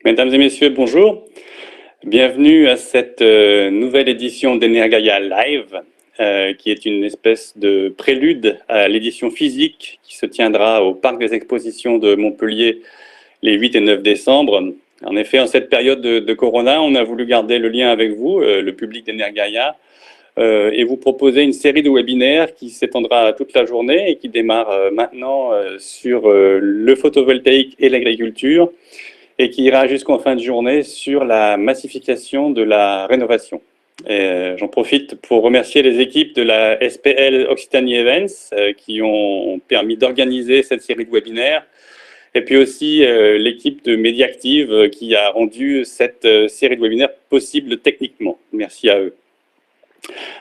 Mesdames et messieurs, bonjour. Bienvenue à cette nouvelle édition d'Energaia Live, qui est une espèce de prélude à l'édition physique qui se tiendra au Parc des Expositions de Montpellier les 8 et 9 décembre. En effet, en cette période de Corona, on a voulu garder le lien avec vous, le public d'Energaia, et vous proposer une série de webinaires qui s'étendra toute la journée et qui démarre maintenant sur le photovoltaïque et l'agriculture, et qui ira jusqu'en fin de journée sur la massification de la rénovation. J'en profite pour remercier les équipes de la SPL Occitanie Events qui ont permis d'organiser cette série de webinaires, et puis aussi l'équipe de Mediactive qui a rendu cette série de webinaires possible techniquement. Merci à eux.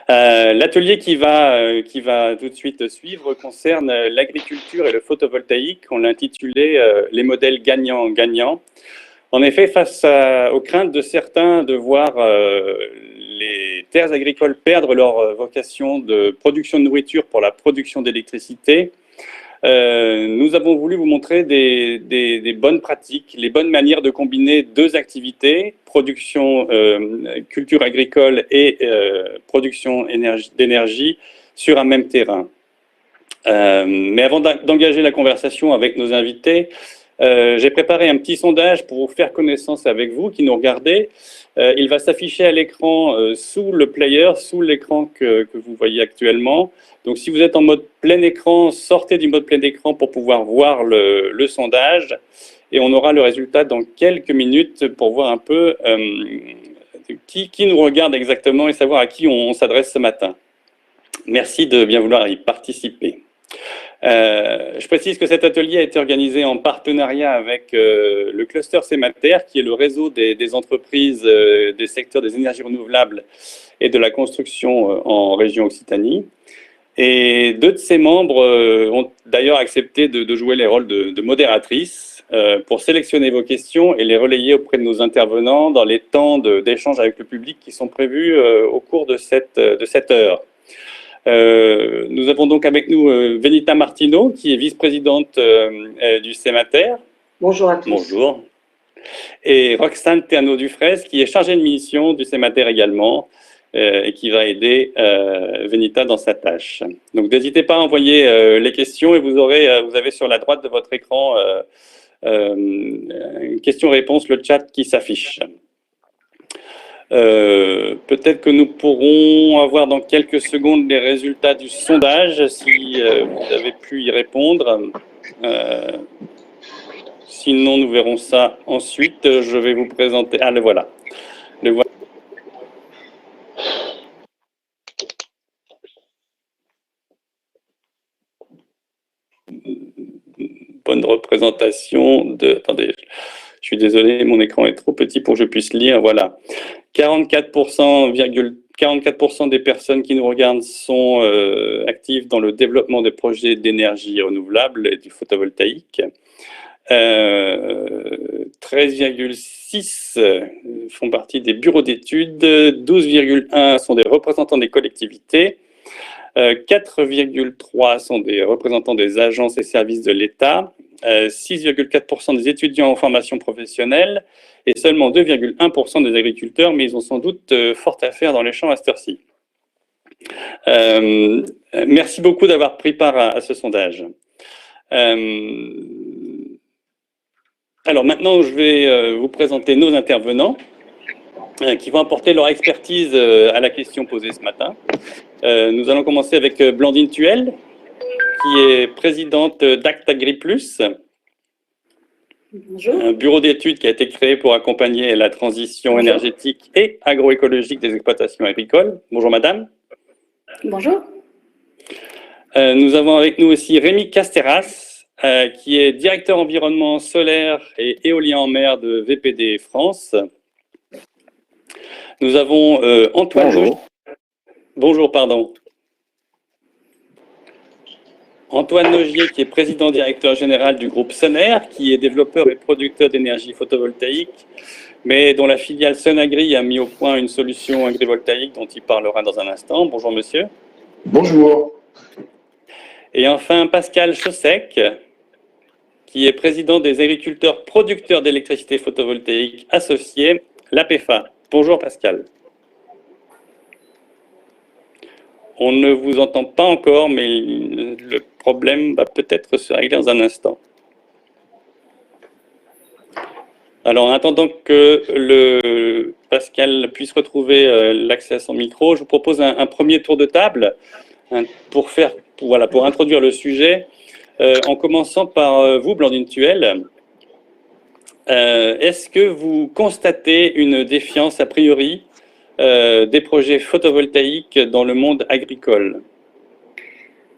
L'atelier qui va tout de suite suivre concerne l'agriculture et le photovoltaïque. On l'a intitulé « Les modèles gagnants-gagnants ». En effet, face aux craintes de certains de voir les terres agricoles perdre leur vocation de production de nourriture pour la production d'électricité, nous avons voulu vous montrer des bonnes pratiques, les bonnes manières de combiner deux activités, production, culture agricole et production d'énergie sur un même terrain. Mais avant d'engager la conversation avec nos invités, j'ai préparé un petit sondage pour faire connaissance avec vous qui nous regardez. Il va s'afficher à l'écran sous le player, sous l'écran que vous voyez actuellement. Donc si vous êtes en mode plein écran, sortez du mode plein écran pour pouvoir voir le sondage. Et on aura le résultat dans quelques minutes pour voir un peu qui nous regarde exactement et savoir à qui on s'adresse ce matin. Merci de bien vouloir y participer. Je précise que cet atelier a été organisé en partenariat avec le cluster Cemater, qui est le réseau des entreprises des secteurs des énergies renouvelables et de la construction en région Occitanie. Et deux de ses membres ont d'ailleurs accepté de jouer les rôles de modératrices pour sélectionner vos questions et les relayer auprès de nos intervenants dans les temps d'échange avec le public qui sont prévus au cours de cette heure. Nous avons donc avec nous Venita Martino, qui est vice-présidente du Cemater. Bonjour à tous. Bonjour. Et Roxane Ternaud-Dufraisse, qui est chargée de mission du Cemater également, et qui va aider Venita dans sa tâche. Donc n'hésitez pas à envoyer les questions, et vous avez sur la droite de votre écran une question-réponse, le chat qui s'affiche. Peut-être que nous pourrons avoir dans quelques secondes les résultats du sondage, si vous avez pu y répondre. Sinon, nous verrons ça ensuite. Je vais vous présenter... Ah, le voilà. Bonne représentation de... Attendez, je suis désolé, mon écran est trop petit pour que je puisse lire. Voilà. 44% des personnes qui nous regardent sont actives dans le développement des projets d'énergie renouvelable et du photovoltaïque. 13,6 font partie des bureaux d'études, 12,1 sont des représentants des collectivités, 4,3 sont des représentants des agences et services de l'État, 6,4% des étudiants en formation professionnelle et seulement 2,1% des agriculteurs, mais ils ont sans doute fort à faire dans les champs à cette heure-ci. Merci beaucoup d'avoir pris part à ce sondage. Alors maintenant, je vais vous présenter nos intervenants qui vont apporter leur expertise à la question posée ce matin. Nous allons commencer avec Blandine Thuel, qui est présidente d'Act AgriPlus, un bureau d'études qui a été créé pour accompagner la transition énergétique et agroécologique des exploitations agricoles. Bonjour madame. Bonjour. Nous avons avec nous aussi Rémi Casteras, qui est directeur environnement solaire et éolien en mer de VPD France. Nous avons Antoine... Bonjour, pardon. Antoine Nogier, qui est président-directeur général du groupe Soner, qui est développeur et producteur d'énergie photovoltaïque, mais dont la filiale Sonagri a mis au point une solution agrivoltaïque dont il parlera dans un instant. Bonjour, monsieur. Bonjour. Et enfin, Pascal Chaussec, qui est président des agriculteurs producteurs d'électricité photovoltaïque associés, l'APEFA. Bonjour Pascal. On ne vous entend pas encore, mais le problème va peut-être se régler dans un instant. Alors, en attendant que Pascal puisse retrouver l'accès à son micro, je vous propose un premier tour de table pour introduire le sujet, en commençant par vous, Blandine Thuel. Est-ce que vous constatez une défiance a priori des projets photovoltaïques dans le monde agricole?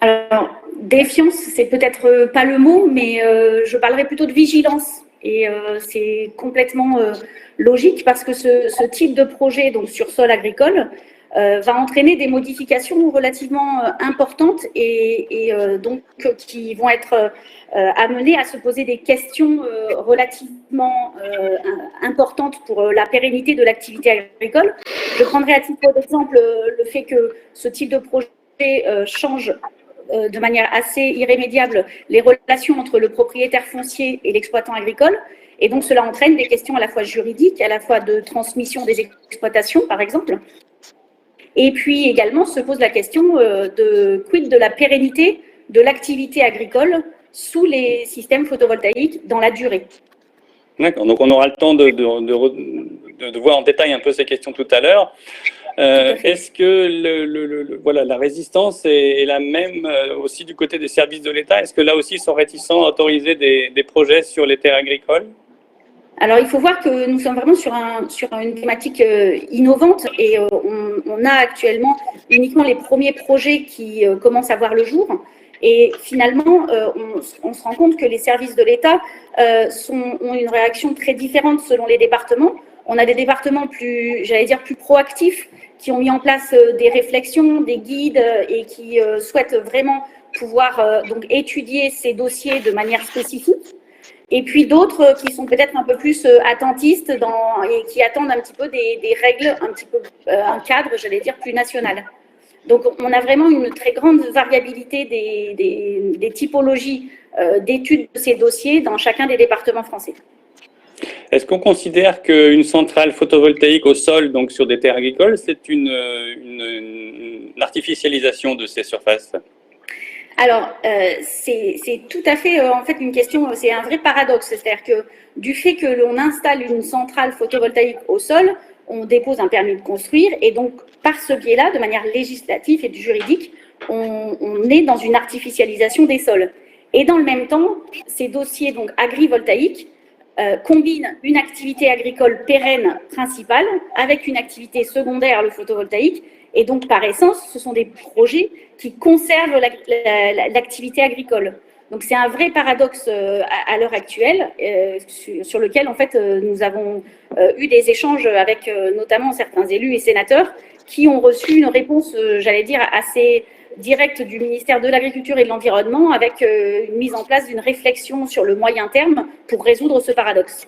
Alors, défiance, c'est peut-être pas le mot, mais je parlerais plutôt de vigilance. Et c'est complètement logique parce que ce type de projet, donc sur sol agricole, va entraîner des modifications relativement importantes et donc qui vont être amenées à se poser des questions relativement importantes pour la pérennité de l'activité agricole. Je prendrai à titre d'exemple le fait que ce type de projet change de manière assez irrémédiable les relations entre le propriétaire foncier et l'exploitant agricole. Et donc, cela entraîne des questions à la fois juridiques, à la fois de transmission des exploitations, par exemple. Et puis également se pose la question de quid de la pérennité de l'activité agricole sous les systèmes photovoltaïques dans la durée. D'accord, donc on aura le temps de voir en détail un peu ces questions tout à l'heure. Est-ce que la résistance est la même aussi du côté des services de l'État? Est-ce que là aussi ils sont réticents à autoriser des projets sur les terres agricoles? Alors, il faut voir que nous sommes vraiment sur une thématique innovante et on a actuellement uniquement les premiers projets qui commencent à voir le jour. Et finalement, on se rend compte que les services de l'État ont une réaction très différente selon les départements. On a des départements plus proactifs, qui ont mis en place des réflexions, des guides et qui souhaitent vraiment pouvoir donc étudier ces dossiers de manière spécifique. Et puis d'autres qui sont peut-être un peu plus attentistes et qui attendent un petit peu des règles, un cadre, j'allais dire, plus national. Donc, on a vraiment une très grande variabilité des typologies d'études de ces dossiers dans chacun des départements français. Est-ce qu'on considère qu'une centrale photovoltaïque au sol, donc sur des terres agricoles, c'est une artificialisation de ces surfaces? Alors, c'est tout à fait en fait une question, c'est un vrai paradoxe. C'est-à-dire que du fait que l'on installe une centrale photovoltaïque au sol, on dépose un permis de construire et donc par ce biais-là, de manière législative et juridique, on est dans une artificialisation des sols. Et dans le même temps, ces dossiers donc agrivoltaïques combinent une activité agricole pérenne principale avec une activité secondaire, le photovoltaïque. Et donc, par essence, ce sont des projets qui conservent l'activité agricole. Donc, c'est un vrai paradoxe à l'heure actuelle sur lequel, en fait, nous avons eu des échanges avec notamment certains élus et sénateurs qui ont reçu une réponse, j'allais dire, assez directe du ministère de l'Agriculture et de l'Environnement avec une mise en place d'une réflexion sur le moyen terme pour résoudre ce paradoxe.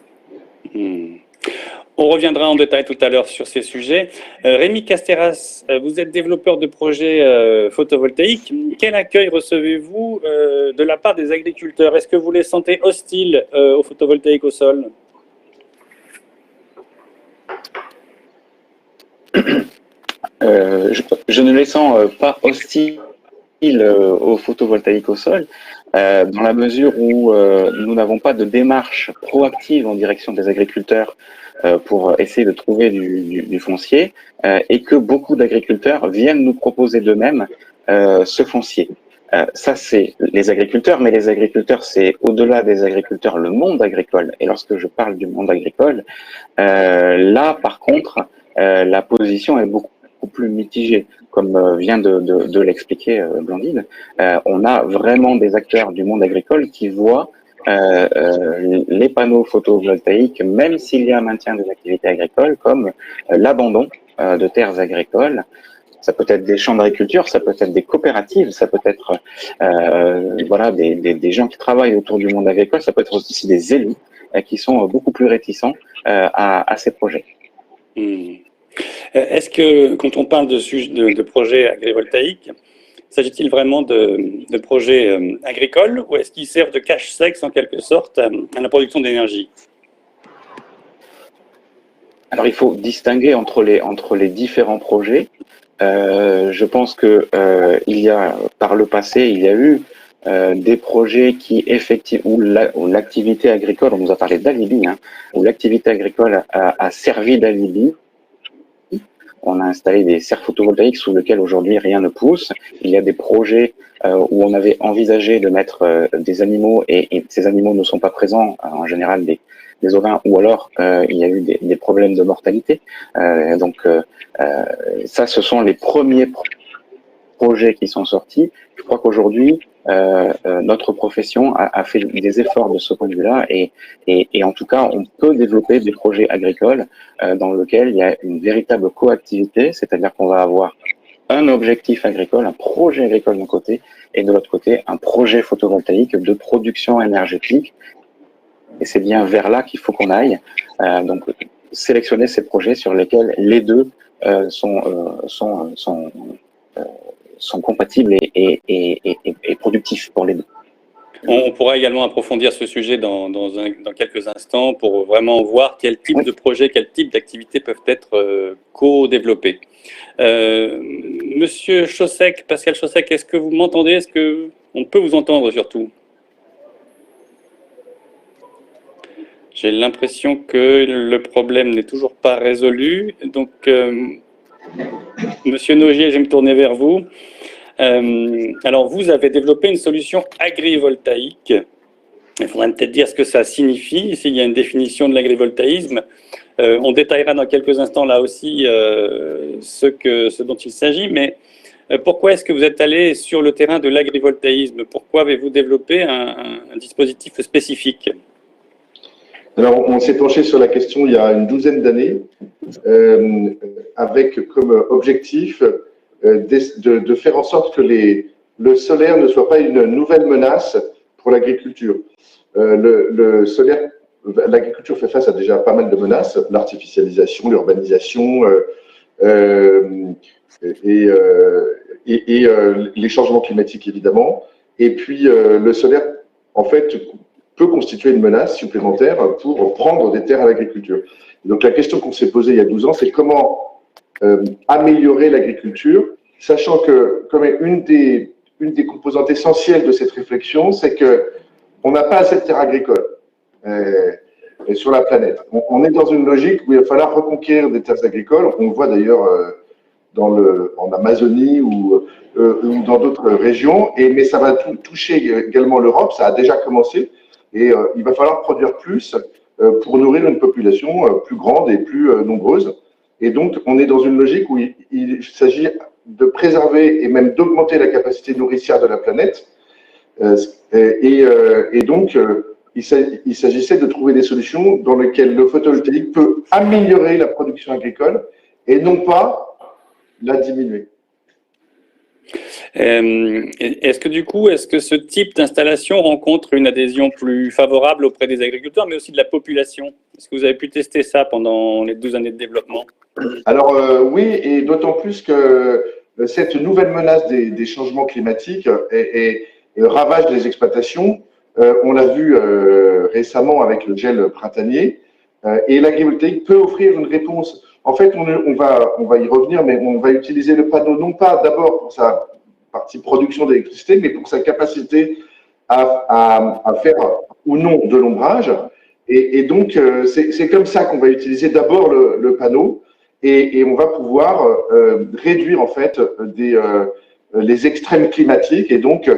On reviendra en détail tout à l'heure sur ces sujets. Rémi Casteras, vous êtes développeur de projets photovoltaïques. Quel accueil recevez-vous de la part des agriculteurs? Est-ce que vous les sentez hostiles au photovoltaïque au sol? Je ne les sens pas hostiles au photovoltaïque au sol, dans la mesure où nous n'avons pas de démarche proactive en direction des agriculteurs pour essayer de trouver du foncier, et que beaucoup d'agriculteurs viennent nous proposer d'eux-mêmes ce foncier. Ça, c'est les agriculteurs, mais les agriculteurs, c'est au-delà des agriculteurs, le monde agricole. Et lorsque je parle du monde agricole, là, par contre, la position est beaucoup plus mitigée. Comme vient de l'expliquer Blandine, on a vraiment des acteurs du monde agricole qui voient les panneaux photovoltaïques, même s'il y a un maintien des activités agricoles, comme l'abandon de terres agricoles. Ça peut être des champs d'agriculture, ça peut être des coopératives, ça peut être des gens qui travaillent autour du monde agricole, ça peut être aussi des élus qui sont beaucoup plus réticents à ces projets. Est-ce que, quand on parle de projets agrivoltaïques, S'agit-il vraiment de projets agricoles ou est-ce qu'ils servent de cache-sexe en quelque sorte à la production d'énergie? Alors, il faut distinguer entre les différents projets. Je pense que il y a, par le passé, il y a eu des projets qui effectivement où l'activité agricole, on nous a parlé d'alibi, hein, où l'activité agricole a servi d'alibi. On a installé des serres photovoltaïques sous lesquelles aujourd'hui rien ne pousse. Il y a des projets où on avait envisagé de mettre des animaux et ces animaux ne sont pas présents, en général des ovins, ou alors il y a eu des problèmes de mortalité. Ça, ce sont les premiers projets qui sont sortis. Je crois qu'aujourd'hui, notre profession a fait des efforts de ce point de vue-là et en tout cas, on peut développer des projets agricoles dans lesquels il y a une véritable coactivité, c'est-à-dire qu'on va avoir un objectif agricole, un projet agricole d'un côté, et de l'autre côté, un projet photovoltaïque de production énergétique. Et c'est bien vers là qu'il faut qu'on aille. Donc, sélectionner ces projets sur lesquels les deux sont compatibles et productifs pour les deux. On pourra également approfondir ce sujet dans quelques instants pour vraiment voir quel type de projet, quel type d'activités peuvent être co-développés. Monsieur Chaussec, Pascal Chaussec, est-ce que vous m'entendez? Est-ce qu'on peut vous entendre surtout? J'ai l'impression que le problème n'est toujours pas résolu. Donc, Monsieur Nogier, je vais me tourner vers vous. Alors, vous avez développé une solution agrivoltaïque. Il faudrait peut-être dire ce que ça signifie, s'il y a une définition de l'agrivoltaïsme. On détaillera dans quelques instants là aussi ce dont il s'agit, mais pourquoi est-ce que vous êtes allé sur le terrain de l'agrivoltaïsme? Pourquoi avez-vous développé un dispositif spécifique? Alors, on s'est penché sur la question il y a une douzaine d'années, avec comme objectif de faire en sorte que le solaire ne soit pas une nouvelle menace pour l'agriculture. Le solaire, l'agriculture fait face à déjà pas mal de menaces, l'artificialisation, l'urbanisation et les changements climatiques évidemment. Et puis le solaire, en fait, peut constituer une menace supplémentaire pour prendre des terres à l'agriculture. Donc la question qu'on s'est posée il y a 12 ans, c'est comment améliorer l'agriculture, sachant que comme une des composantes essentielles de cette réflexion, c'est qu'on n'a pas assez de terres agricoles sur la planète. On est dans une logique où il va falloir reconquérir des terres agricoles. On le voit d'ailleurs en Amazonie ou dans d'autres régions, mais ça va toucher également l'Europe, ça a déjà commencé. Et il va falloir produire plus pour nourrir une population plus grande et plus nombreuse. Et donc, on est dans une logique où il s'agit de préserver et même d'augmenter la capacité nourricière de la planète. Et donc, il s'agissait de trouver des solutions dans lesquelles le photovoltaïque peut améliorer la production agricole et non pas la diminuer. Est-ce que ce type d'installation rencontre une adhésion plus favorable auprès des agriculteurs, mais aussi de la population? Est-ce que vous avez pu tester ça pendant les 12 années de développement? Alors oui, et d'autant plus que cette nouvelle menace des changements climatiques et ravage les exploitations. On l'a vu récemment avec le gel printanier, et l'agrivoltaïque peut offrir une réponse. En fait, on va y revenir, mais on va utiliser le panneau non pas d'abord pour sa partie production d'électricité, mais pour sa capacité à faire ou non de l'ombrage. Et donc, c'est comme ça qu'on va utiliser d'abord le panneau, et on va pouvoir réduire en fait les extrêmes climatiques et donc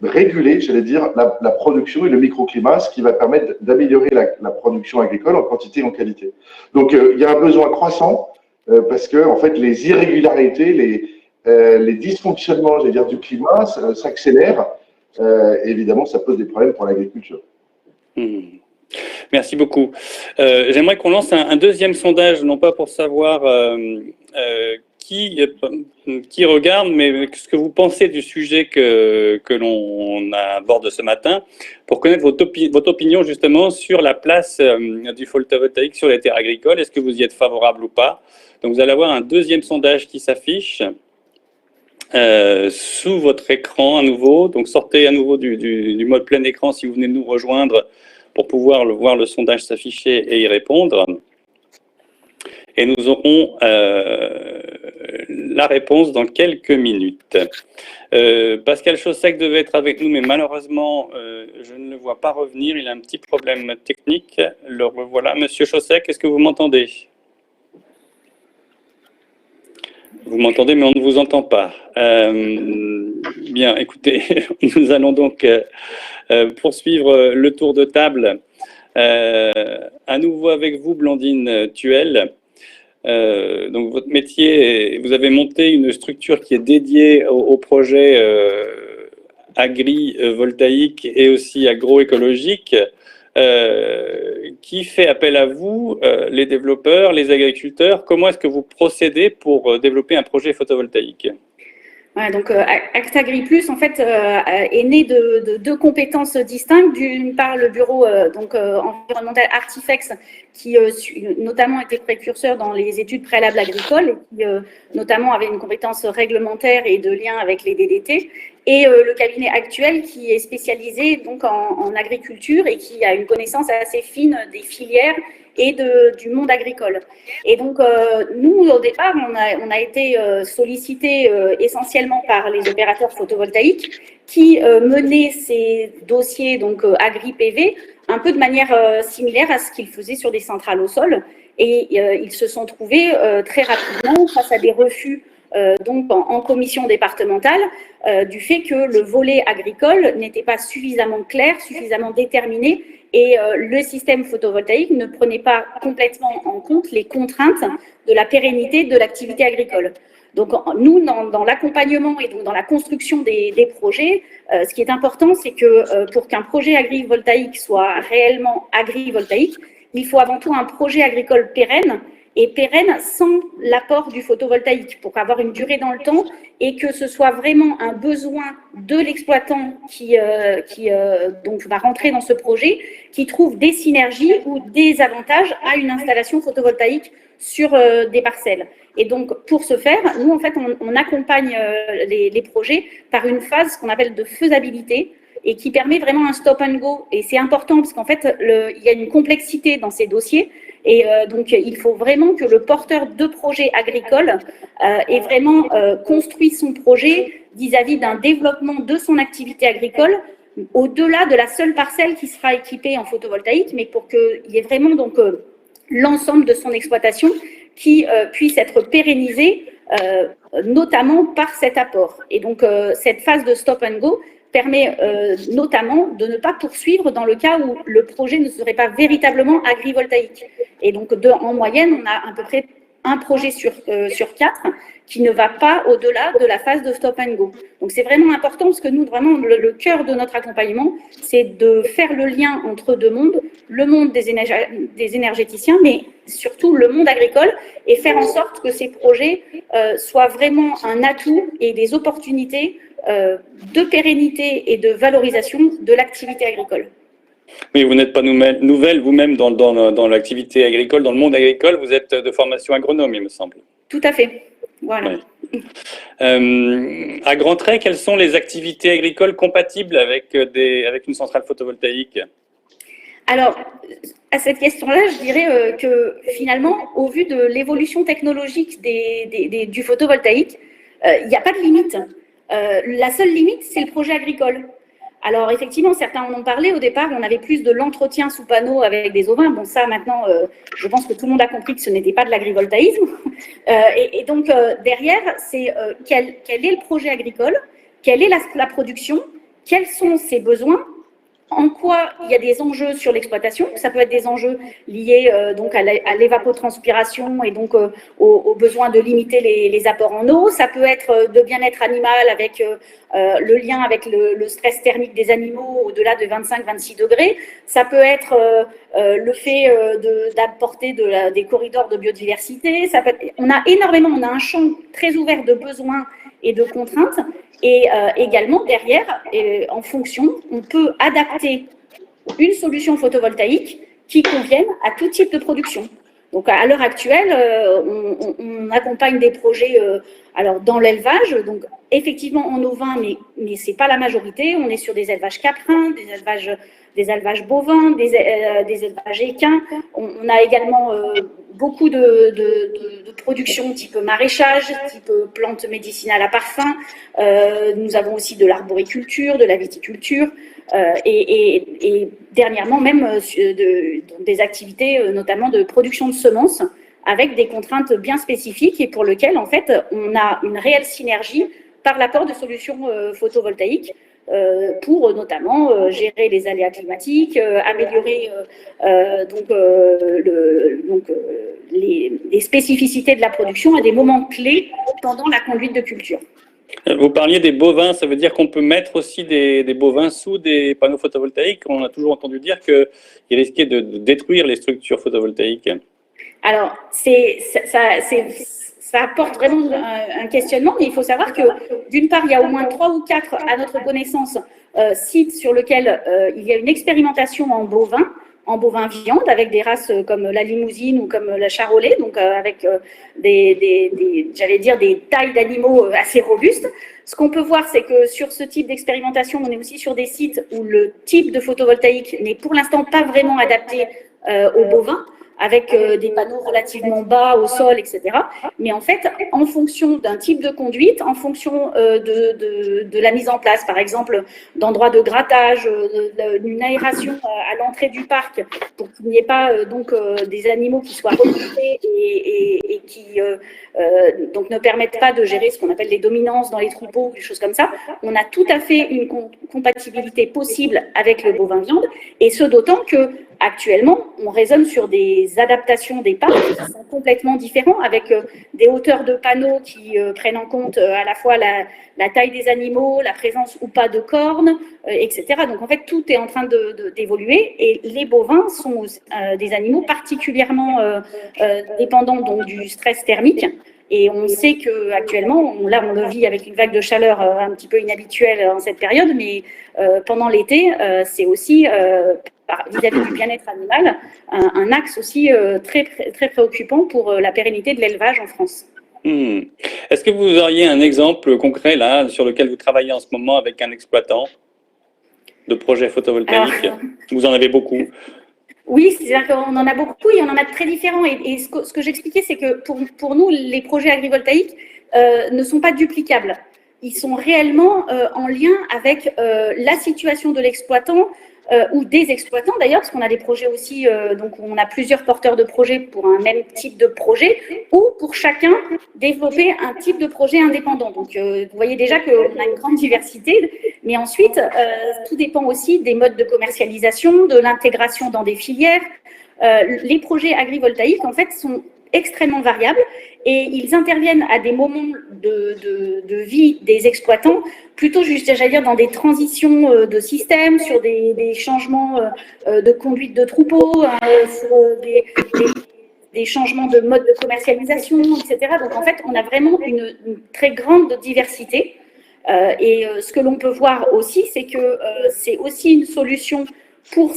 réguler, j'allais dire, la production et le microclimat, ce qui va permettre d'améliorer la production agricole en quantité et en qualité. Donc, il y a un besoin croissant parce que, en fait, les irrégularités, les dysfonctionnements, j'allais dire, du climat s'accélèrent. Évidemment, ça pose des problèmes pour l'agriculture. Merci beaucoup. J'aimerais qu'on lance un deuxième sondage, non pas pour savoir qui regarde, mais ce que vous pensez du sujet que l'on aborde ce matin, pour connaître votre opinion justement sur la place du photovoltaïque sur les terres agricoles. Est-ce que vous y êtes favorable ou pas? Donc vous allez avoir un deuxième sondage qui s'affiche. sous votre écran à nouveau. Donc sortez à nouveau du mode plein écran si vous venez de nous rejoindre pour pouvoir voir le sondage s'afficher et y répondre. Et nous aurons la réponse dans quelques minutes. Pascal Chaussec devait être avec nous, mais malheureusement, je ne le vois pas revenir. Il a un petit problème technique. Le revoilà. Monsieur Chaussec, est-ce que vous m'entendez ? Vous m'entendez, mais on ne vous entend pas. Bien, écoutez, nous allons donc poursuivre le tour de table. À nouveau avec vous, Blandine Thuel. Donc votre métier, vous avez monté une structure qui est dédiée au projet agri-voltaïque et aussi agroécologique, qui fait appel à vous, les développeurs, les agriculteurs. Comment est-ce que vous procédez pour développer un projet photovoltaïque ? Ouais, donc Act Agri Plus en fait est né de deux compétences distinctes. D'une part, le bureau environnemental Artifex, qui notamment était précurseur dans les études préalables agricoles, et qui notamment avait une compétence réglementaire et de lien avec les DDT, et le cabinet actuel qui est spécialisé donc en agriculture et qui a une connaissance assez fine des filières et du monde agricole. Et donc, nous, au départ, on a été sollicités essentiellement par les opérateurs photovoltaïques qui menaient ces dossiers donc agri-PV un peu de manière similaire à ce qu'ils faisaient sur des centrales au sol. Et ils se sont trouvés très rapidement face à des refus donc en commission départementale du fait que le volet agricole n'était pas suffisamment clair, suffisamment déterminé, et le système photovoltaïque ne prenait pas complètement en compte les contraintes de la pérennité de l'activité agricole. Donc nous, dans l'accompagnement et donc dans la construction des projets, ce qui est important, c'est que pour qu'un projet agrivoltaïque soit réellement agrivoltaïque, il faut avant tout un projet agricole pérenne, et pérenne sans l'apport du photovoltaïque, pour avoir une durée dans le temps et que ce soit vraiment un besoin de l'exploitant qui donc va rentrer dans ce projet, qui trouve des synergies ou des avantages à une installation photovoltaïque sur des parcelles. Et donc, pour ce faire, nous, en fait, on accompagne les projets par une phase qu'on appelle de faisabilité, et qui permet vraiment un stop and go. Et c'est important parce qu'en fait, il y a une complexité dans ces dossiers. Et donc, il faut vraiment que le porteur de projet agricole ait vraiment construit son projet vis-à-vis d'un développement de son activité agricole au-delà de la seule parcelle qui sera équipée en photovoltaïque, mais pour qu'il y ait vraiment donc l'ensemble de son exploitation qui puisse être pérennisée, notamment par cet apport. Et donc, cette phase de stop and go permet notamment de ne pas poursuivre dans le cas où le projet ne serait pas véritablement agrivoltaïque. Et donc, en moyenne, on a à peu près un projet sur 4 qui ne va pas au-delà de la phase de stop and go. Donc, c'est vraiment important parce que nous, vraiment, le cœur de notre accompagnement, c'est de faire le lien entre deux mondes, le monde des énergéticiens, mais surtout le monde agricole, et faire en sorte que ces projets soient vraiment un atout et des opportunités de pérennité et de valorisation de l'activité agricole. Oui, vous n'êtes pas nouvelle vous-même dans l'activité agricole, dans le monde agricole, vous êtes de formation agronome, il me semble. Tout à fait, voilà. Oui. À grands traits, quelles sont les activités agricoles compatibles avec une centrale photovoltaïque ? Alors, à cette question-là, je dirais que finalement, au vu de l'évolution technologique du photovoltaïque, il n'y a pas de limite. La seule limite, c'est le projet agricole. Alors, effectivement, certains en ont parlé. Au départ, on avait plus de l'entretien sous panneau avec des ovins. Bon, ça, maintenant, je pense que tout le monde a compris que ce n'était pas de l'agrivoltaïsme. Et donc, derrière, c'est quel est le projet agricole, quelle est la production, quels sont ses besoins, en quoi il y a des enjeux sur l'exploitation. Ça peut être des enjeux liés donc à l'évapotranspiration et donc au besoin de limiter les apports en eau. Ça peut être de bien-être animal avec le lien avec le stress thermique des animaux au-delà de 25-26 degrés. Ça peut être le fait d'apporter des corridors de biodiversité. On a un champ très ouvert de besoins et de contraintes. Et également, derrière, en fonction, on peut adapter une solution photovoltaïque qui convienne à tout type de production. Donc, à l'heure actuelle, on accompagne des projets Alors, dans l'élevage, donc effectivement en ovin, mais ce n'est pas la majorité. On est sur des élevages caprins, des élevages bovins, des élevages équins. On a également beaucoup de production type maraîchage, type plantes médicinales à parfum. Nous avons aussi de l'arboriculture, de la viticulture et dernièrement même des activités notamment de production de semences avec des contraintes bien spécifiques et pour lesquelles en fait on a une réelle synergie par l'apport de solutions photovoltaïques pour notamment gérer les aléas climatiques, améliorer les spécificités de la production à des moments clés pendant la conduite de culture. Vous parliez des bovins, ça veut dire qu'on peut mettre aussi des bovins sous des panneaux photovoltaïques. On a toujours entendu dire qu'ils risquaient de détruire les structures photovoltaïques. Alors, ça apporte vraiment un questionnement, mais il faut savoir que d'une part, il y a au moins 3 ou 4, à notre connaissance, sites sur lesquels il y a une expérimentation en bovin viande, avec des races comme la Limousine ou comme la Charolais, donc avec j'allais dire des tailles d'animaux assez robustes. Ce qu'on peut voir, c'est que sur ce type d'expérimentation, on est aussi sur des sites où le type de photovoltaïque n'est pour l'instant pas vraiment adapté aux bovins, avec des panneaux relativement bas au sol, etc. Mais en fait, en fonction d'un type de conduite, en fonction de la mise en place, par exemple, d'endroits de grattage, d'une aération à l'entrée du parc, pour qu'il n'y ait pas des animaux qui soient regroupés et qui donc ne permettent pas de gérer ce qu'on appelle les dominances dans les troupeaux, des choses comme ça, on a tout à fait une compatibilité possible avec le bovin viande, et ce d'autant que actuellement, on raisonne sur des adaptations des parcs qui sont complètement différents, avec des hauteurs de panneaux qui prennent en compte à la fois la taille des animaux, la présence ou pas de cornes, etc. Donc en fait, tout est en train d'évoluer et les bovins sont des animaux particulièrement dépendants donc, du stress thermique. Et on sait qu'actuellement, là on le vit avec une vague de chaleur un petit peu inhabituelle en cette période, mais pendant l'été, c'est aussi vis-à-vis du bien-être animal, un axe aussi très, très préoccupant pour la pérennité de l'élevage en France. Est-ce que vous auriez un exemple concret là sur lequel vous travaillez en ce moment avec un exploitant de projets photovoltaïques? Vous en avez beaucoup. Oui, c'est-à-dire qu'on en a beaucoup et on en a de très différents. Et ce que j'expliquais, c'est que pour nous, les projets agrivoltaïques ne sont pas duplicables. Ils sont réellement en lien avec la situation de l'exploitant ou des exploitants d'ailleurs, parce qu'on a des projets aussi, donc on a plusieurs porteurs de projets pour un même type de projet, ou pour chacun développer un type de projet indépendant. Donc vous voyez déjà qu'on a une grande diversité, mais ensuite tout dépend aussi des modes de commercialisation, de l'intégration dans des filières. Les projets agrivoltaïques en fait sont extrêmement variables et ils interviennent à des moments de vie des exploitants, plutôt juste, j'allais dire, dans des transitions de système, sur des changements de conduite de troupeaux, sur des changements de mode de commercialisation, etc. Donc en fait, on a vraiment une très grande diversité. Et ce que l'on peut voir aussi, c'est que c'est aussi une solution pour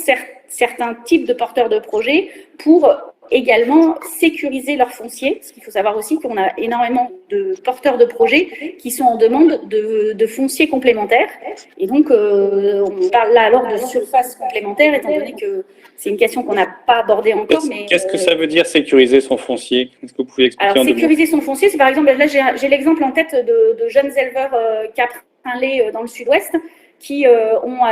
certains types de porteurs de projets pour également sécuriser leur foncier, parce qu'il faut savoir aussi qu'on a énormément de porteurs de projets qui sont en demande de foncier complémentaire. Et donc, on parle là alors de surface complémentaire, étant donné que c'est une question qu'on n'a pas abordée encore. Qu'est-ce que ça veut dire sécuriser son foncier? Est-ce que vous pouvez expliquer alors, sécuriser son foncier, c'est par exemple, là j'ai l'exemple en tête de jeunes éleveurs caprins-laits dans le sud-ouest, qui ont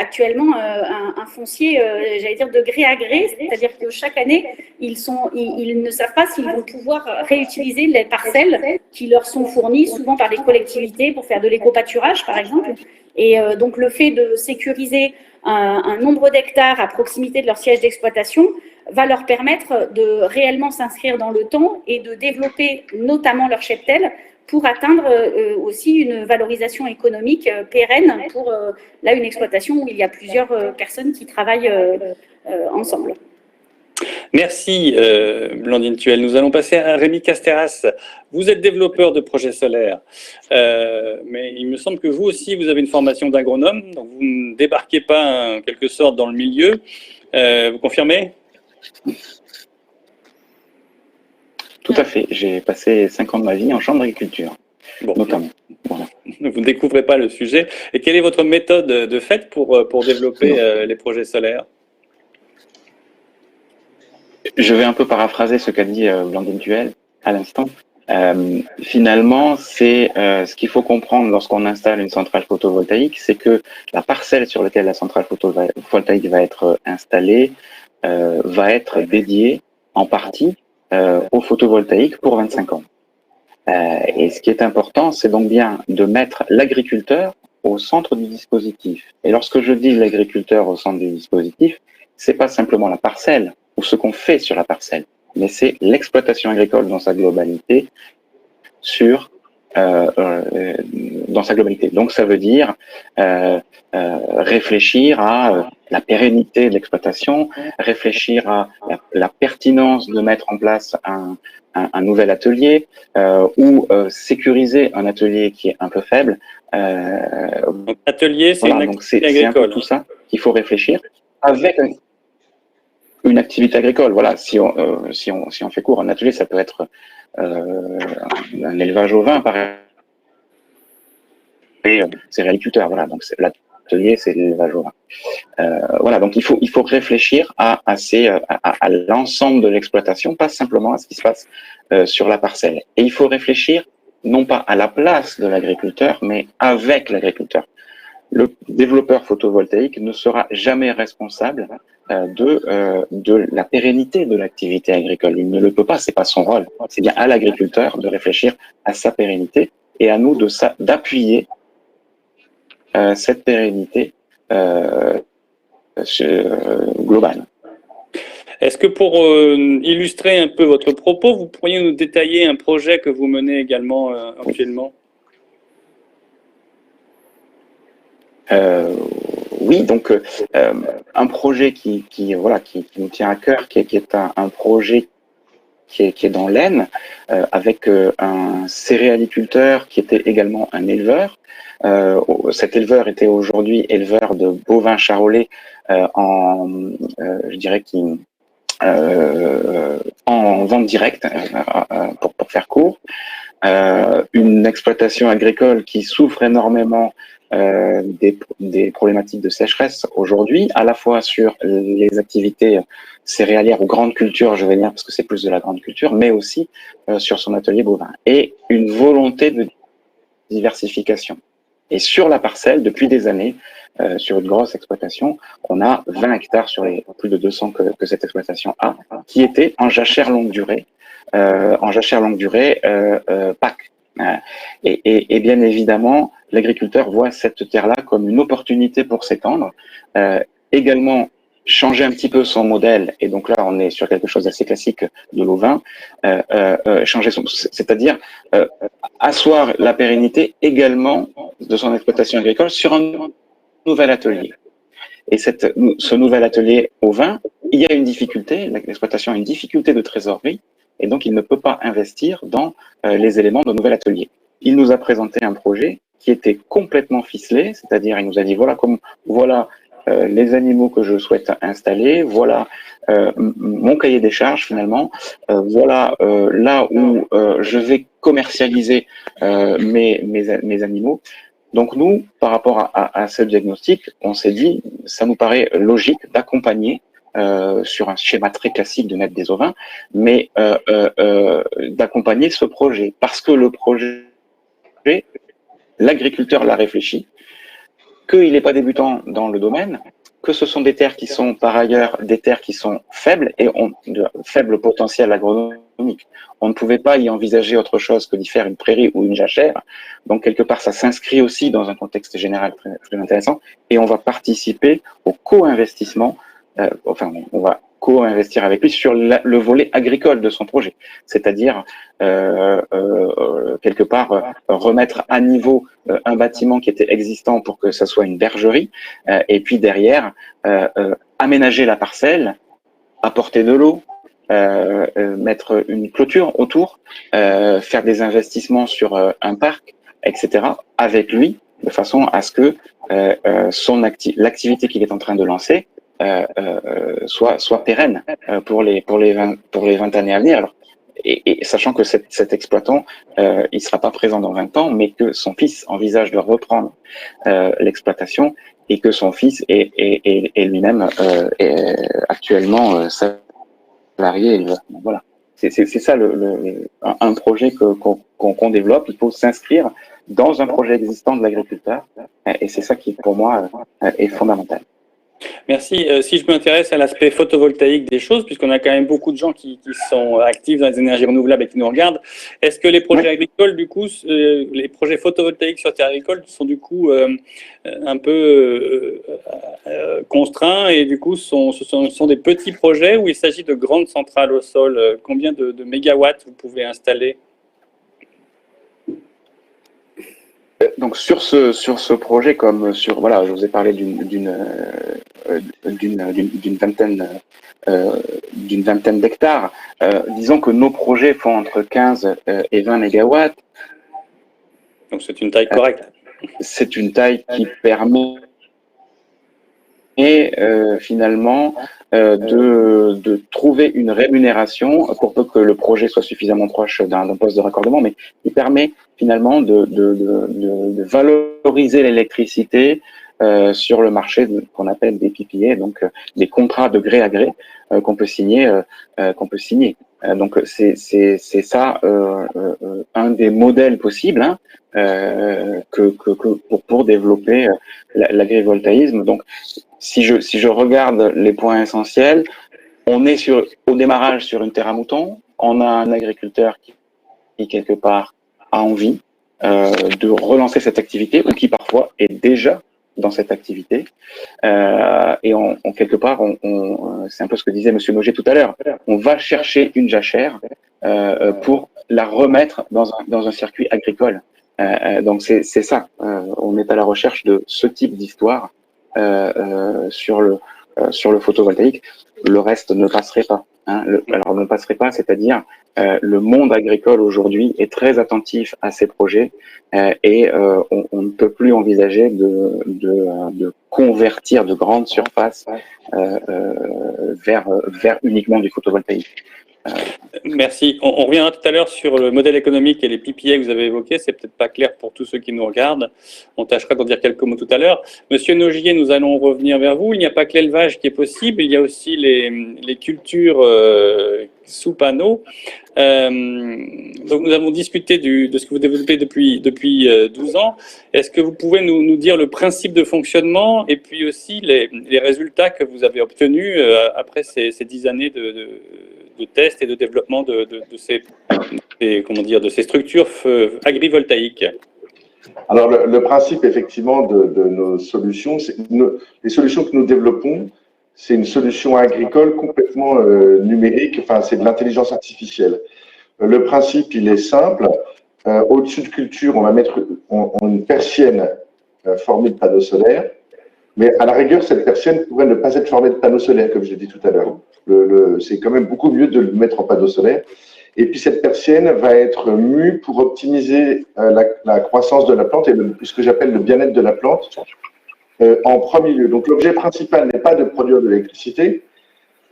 actuellement un foncier, j'allais dire, de gré à gré, c'est-à-dire que chaque année, ils ne savent pas s'ils vont pouvoir réutiliser les parcelles qui leur sont fournies, souvent par des collectivités, pour faire de l'éco-pâturage, par exemple. Et donc, le fait de sécuriser un nombre d'hectares à proximité de leur siège d'exploitation va leur permettre de réellement s'inscrire dans le temps et de développer notamment leur cheptel pour atteindre aussi une valorisation économique pérenne pour là une exploitation où il y a plusieurs personnes qui travaillent ensemble. Merci Blandine Thuel. Nous allons passer à Rémi Casteras. Vous êtes développeur de projets solaires, mais il me semble que vous aussi, vous avez une formation d'agronome, donc vous ne débarquez pas en quelque sorte dans le milieu. Vous confirmez ? Tout à fait. J'ai passé 5 ans de ma vie en chambre d'agriculture. Bon, notamment. Voilà. vous ne découvrez pas le sujet. Et quelle est votre méthode de fait pour développer les projets solaires? Je vais un peu paraphraser ce qu'a dit Blandine Duel à l'instant. Finalement, c'est ce qu'il faut comprendre lorsqu'on installe une centrale photovoltaïque, c'est que la parcelle sur laquelle la centrale photovoltaïque va être installée va être dédiée en partie au photovoltaïque pour 25 ans. Et ce qui est important, c'est donc bien de mettre l'agriculteur au centre du dispositif. Et lorsque je dis l'agriculteur au centre du dispositif, c'est pas simplement la parcelle ou ce qu'on fait sur la parcelle, mais c'est l'exploitation agricole dans sa globalité dans sa globalité. Donc ça veut dire réfléchir à la pérennité de l'exploitation, réfléchir à la pertinence de mettre en place un nouvel atelier ou sécuriser un atelier qui est un peu faible. Donc, atelier, c'est voilà, une donc activité c'est un peu agricole. tout ça qu'il faut réfléchir avec une activité agricole. Voilà, si on fait court, un atelier, ça peut être un élevage au vin, par exemple. C'est réaliculteur, voilà. Donc l'atelier, c'est l'élevage au vin. Voilà, donc il faut réfléchir à l'ensemble de l'exploitation, pas simplement à ce qui se passe sur la parcelle. Et il faut réfléchir non pas à la place de l'agriculteur, mais avec l'agriculteur. Le développeur photovoltaïque ne sera jamais responsable de la pérennité de l'activité agricole. Il ne le peut pas, c'est pas son rôle. C'est bien à l'agriculteur de réfléchir à sa pérennité et à nous d'appuyer cette pérennité globale. Est-ce que pour illustrer un peu votre propos, vous pourriez nous détailler un projet que vous menez également actuellement? Oui, donc un projet qui nous tient à cœur, qui est un projet qui est dans l'Aisne, avec un céréaliculteur qui était également un éleveur. Cet éleveur était aujourd'hui éleveur de bovins charolais je dirais en vente directe, pour faire court. Une exploitation agricole qui souffre énormément des problématiques de sécheresse aujourd'hui, à la fois sur les activités céréalières ou grandes cultures, je vais dire, parce que c'est plus de la grande culture, mais aussi sur son atelier bovin. Et une volonté de diversification. Et sur la parcelle, depuis des années, sur une grosse exploitation, on a 20 hectares sur les plus de 200 que cette exploitation a, qui étaient en jachère longue durée, PAC. Et bien évidemment, l'agriculteur voit cette terre-là comme une opportunité pour s'étendre, également changer un petit peu son modèle, et donc là on est sur quelque chose d'assez classique de l'ovin, c'est-à-dire asseoir la pérennité également de son exploitation agricole sur un nouvel atelier. Et ce nouvel atelier ovin, il y a une difficulté, l'exploitation a une difficulté de trésorerie, et donc il ne peut pas investir dans les éléments de nouvel atelier. Il nous a présenté un projet qui était complètement ficelé, c'est-à-dire il nous a dit voilà les animaux que je souhaite installer, voilà mon cahier des charges finalement, voilà là où je vais commercialiser mes animaux. Donc nous, par rapport à ce diagnostic, on s'est dit, ça nous paraît logique d'accompagner sur un schéma très classique de mettre des ovins, mais d'accompagner ce projet, parce que le projet, l'agriculteur l'a réfléchi, qu'il n'est pas débutant dans le domaine, que ce sont des terres qui sont par ailleurs des terres qui sont faibles et ont de faible potentiel agronomique. On ne pouvait pas y envisager autre chose que d'y faire une prairie ou une jachère. Donc quelque part, ça s'inscrit aussi dans un contexte général très intéressant et on va participer au co-investissement. On va co-investir avec lui sur le volet agricole de son projet, c'est-à-dire quelque part remettre à niveau un bâtiment qui était existant pour que ça soit une bergerie, et puis derrière aménager la parcelle, apporter de l'eau, mettre une clôture autour, faire des investissements sur un parc, etc. avec lui, de façon à ce que l'activité qu'il est en train de lancer soit pérenne pour les 20 années à venir. Alors, et sachant que cet exploitant, il sera pas présent dans 20 ans, mais que son fils envisage de reprendre l'exploitation et que son fils est lui-même actuellement salarié éleveur. Donc, voilà. C'est ça un projet qu'on développe. Il faut s'inscrire dans un projet existant de l'agriculteur, et c'est ça qui, pour moi, est fondamental. Merci. Si je m'intéresse à l'aspect photovoltaïque des choses, puisqu'on a quand même beaucoup de gens qui sont actifs dans les énergies renouvelables et qui nous regardent, est-ce que les projets agricoles, du coup, les projets photovoltaïques sur terre agricole sont du coup un peu contraints et du coup ce sont des petits projets où il s'agit de grandes centrales au sol? Combien de mégawatts vous pouvez installer? Donc sur ce projet, comme sur voilà, je vous ai parlé d'une vingtaine d'hectares. Disons que nos projets font entre 15 et 20 mégawatts. Donc c'est une taille correcte. C'est une taille qui permet finalement de trouver une rémunération pour peu que le projet soit suffisamment proche d'un poste de raccordement, mais qui permet finalement de valoriser l'électricité sur le marché qu'on appelle des PPA, donc des contrats de gré à gré qu'on peut signer. Donc c'est ça un des modèles possibles pour développer l'agrivoltaïsme. Donc si je regarde les points essentiels, on est au démarrage sur une terre à moutons. On a un agriculteur qui quelque part a envie de relancer cette activité ou qui parfois est déjà dans cette activité. Et quelque part, c'est un peu ce que disait Monsieur Noger tout à l'heure, on va chercher une jachère pour la remettre dans un circuit agricole. Donc c'est ça, on est à la recherche de ce type d'histoire sur le photovoltaïque. Le reste ne passerait pas. Alors ne passerait pas, c'est-à-dire le monde agricole aujourd'hui est très attentif à ces projets et on ne peut plus envisager de convertir de grandes surfaces vers uniquement du photovoltaïque. Merci. On reviendra tout à l'heure sur le modèle économique et les PPA que vous avez évoqués. C'est peut-être pas clair pour tous ceux qui nous regardent. On tâchera d'en dire quelques mots tout à l'heure. Monsieur Nogier, nous allons revenir vers vous. Il n'y a pas que l'élevage qui est possible. Il y a aussi les cultures sous panneaux. Donc nous avons discuté de ce que vous développez depuis 12 ans. Est-ce que vous pouvez nous dire le principe de fonctionnement et puis aussi les résultats que vous avez obtenus après ces 10 années de tests et de développement de ces structures agrivoltaïques? Alors, le principe, effectivement, de nos solutions, les solutions que nous développons, c'est une solution agricole complètement numérique, enfin, c'est de l'intelligence artificielle. Le principe, il est simple. Au-dessus de culture, on va mettre une persienne formée de panneaux solaires, mais à la rigueur, cette persienne pourrait ne pas être formée de panneaux solaires, comme je l'ai dit tout à l'heure. C'est quand même beaucoup mieux de le mettre en panneaux solaires. Et puis cette persienne va être mue pour optimiser la croissance de la plante et ce que j'appelle le bien-être de la plante en premier lieu. Donc l'objet principal n'est pas de produire de l'électricité,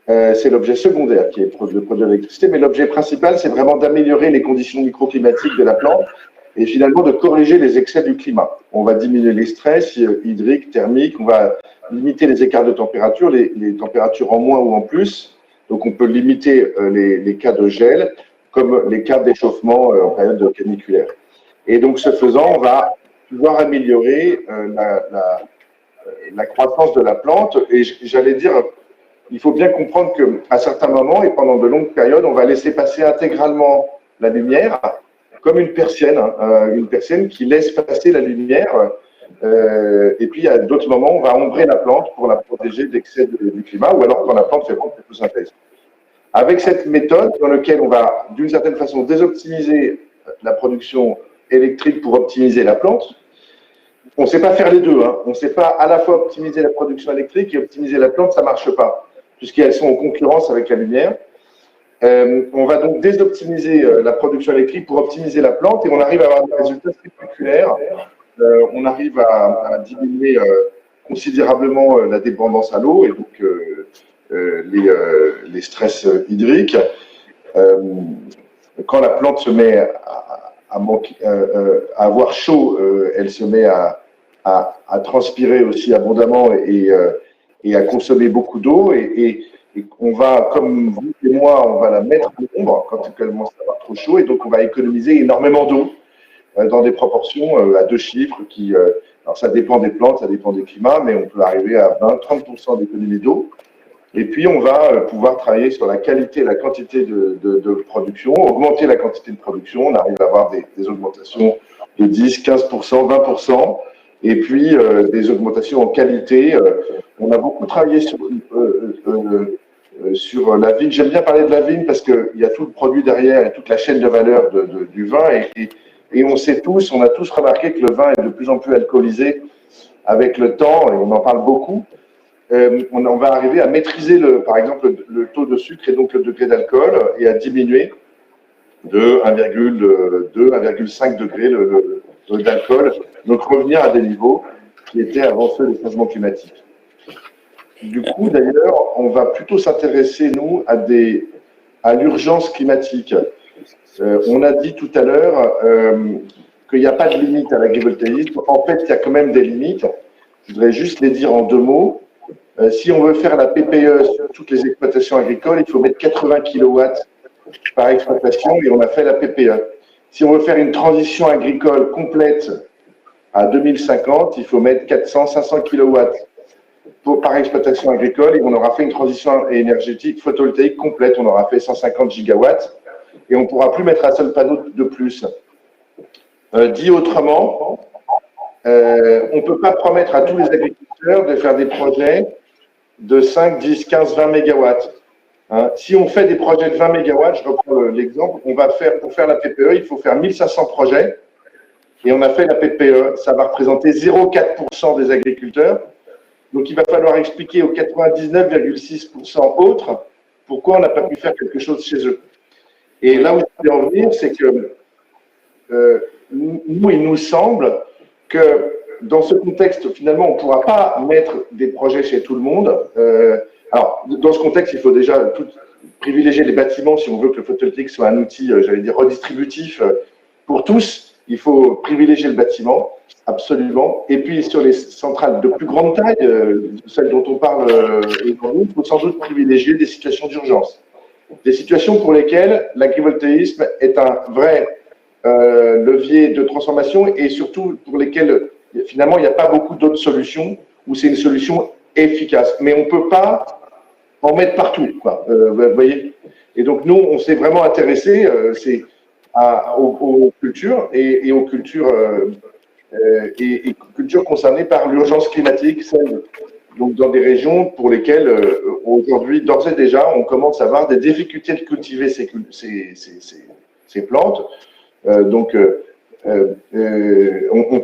c'est l'objet secondaire qui est de produire de l'électricité, mais l'objet principal, c'est vraiment d'améliorer les conditions microclimatiques de la plante et finalement de corriger les excès du climat. On va diminuer les stress hydriques, thermiques, on va limiter les écarts de température, les températures en moins ou en plus. Donc on peut limiter les cas de gel comme les cas d'échauffement en période caniculaire. Et donc ce faisant, on va pouvoir améliorer la croissance de la plante. Et j'allais dire, il faut bien comprendre qu'à certains moments et pendant de longues périodes, on va laisser passer intégralement la lumière comme une persienne qui laisse passer la lumière. Et puis, il y a d'autres moments où on va ombrer la plante pour la protéger de l'excès du climat, ou alors quand la plante fait pas de photosynthèse. Avec cette méthode, dans laquelle on va, d'une certaine façon, désoptimiser la production électrique pour optimiser la plante, on ne sait pas faire les deux. On ne sait pas à la fois optimiser la production électrique et optimiser la plante, ça ne marche pas, puisqu'elles sont en concurrence avec la lumière. On va donc désoptimiser la production électrique pour optimiser la plante et on arrive à avoir des résultats spectaculaires. On arrive à diminuer considérablement la dépendance à l'eau et donc les stress hydriques. quand la plante se met à avoir chaud, elle se met à transpirer aussi abondamment et à consommer beaucoup d'eau. Et on va, comme vous et moi, on va la mettre à l'ombre quand elle commence à avoir trop chaud. Et donc, on va économiser énormément d'eau dans des proportions à 2 chiffres qui, alors ça dépend des plantes, ça dépend des climats, mais on peut arriver à 20-30% d'économie d'eau. Et puis, on va pouvoir travailler sur la qualité et la quantité de production, augmenter la quantité de production. On arrive à avoir des augmentations de 10, 15%, 20%. Et puis, des augmentations en qualité. On a beaucoup travaillé sur la vigne. J'aime bien parler de la vigne parce qu'il y a tout le produit derrière et toute la chaîne de valeur du vin. Et on sait tous, on a tous remarqué que le vin est de plus en plus alcoolisé avec le temps, et on en parle beaucoup. On va arriver à maîtriser, par exemple, le taux de sucre et donc le degré d'alcool et à diminuer de 1,2, 1,5 degrés d'alcool. Donc revenir à des niveaux qui étaient avant ceux des changements climatiques. Du coup, d'ailleurs, on va plutôt s'intéresser, nous, à l'urgence climatique. On a dit tout à l'heure qu'il n'y a pas de limite à l'agrivoltaïsme. En fait, il y a quand même des limites. Je voudrais juste les dire en 2 mots. Si on veut faire la PPE sur toutes les exploitations agricoles, il faut mettre 80 kW par exploitation et on a fait la PPE. Si on veut faire une transition agricole complète à 2050, il faut mettre 400-500 kW par exploitation agricole et on aura fait une transition énergétique photovoltaïque complète, on aura fait 150 gigawatts et on ne pourra plus mettre un seul panneau de plus. Dit autrement, on ne peut pas promettre à tous les agriculteurs de faire des projets de 5, 10, 15, 20 mégawatts. Si on fait des projets de 20 mégawatts, je reprends l'exemple, pour faire la PPE, il faut faire 1500 projets et on a fait la PPE. Ça va représenter 0,4% des agriculteurs. Donc, il va falloir expliquer aux 99,6% autres pourquoi on n'a pas pu faire quelque chose chez eux. Et là où je veux en venir, c'est que nous, il nous semble que dans ce contexte, finalement, on ne pourra pas mettre des projets chez tout le monde. Alors, dans ce contexte, il faut déjà privilégier les bâtiments si on veut que le photovoltaïque soit un outil, j'allais dire, redistributif pour tous. Il faut privilégier le bâtiment, absolument. Et puis, sur les centrales de plus grande taille, celles dont on parle aujourd'hui, il faut sans doute privilégier des situations d'urgence. Des situations pour lesquelles l'agrivoltaïsme est un vrai levier de transformation et surtout pour lesquelles, finalement, il n'y a pas beaucoup d'autres solutions où c'est une solution efficace. Mais on ne peut pas en mettre partout, quoi. Vous voyez. Et donc, nous, on s'est vraiment intéressé aux cultures et aux cultures cultures concernées par l'urgence climatique, donc dans des régions pour lesquelles aujourd'hui, d'ores et déjà, on commence à avoir des difficultés de cultiver ces plantes. On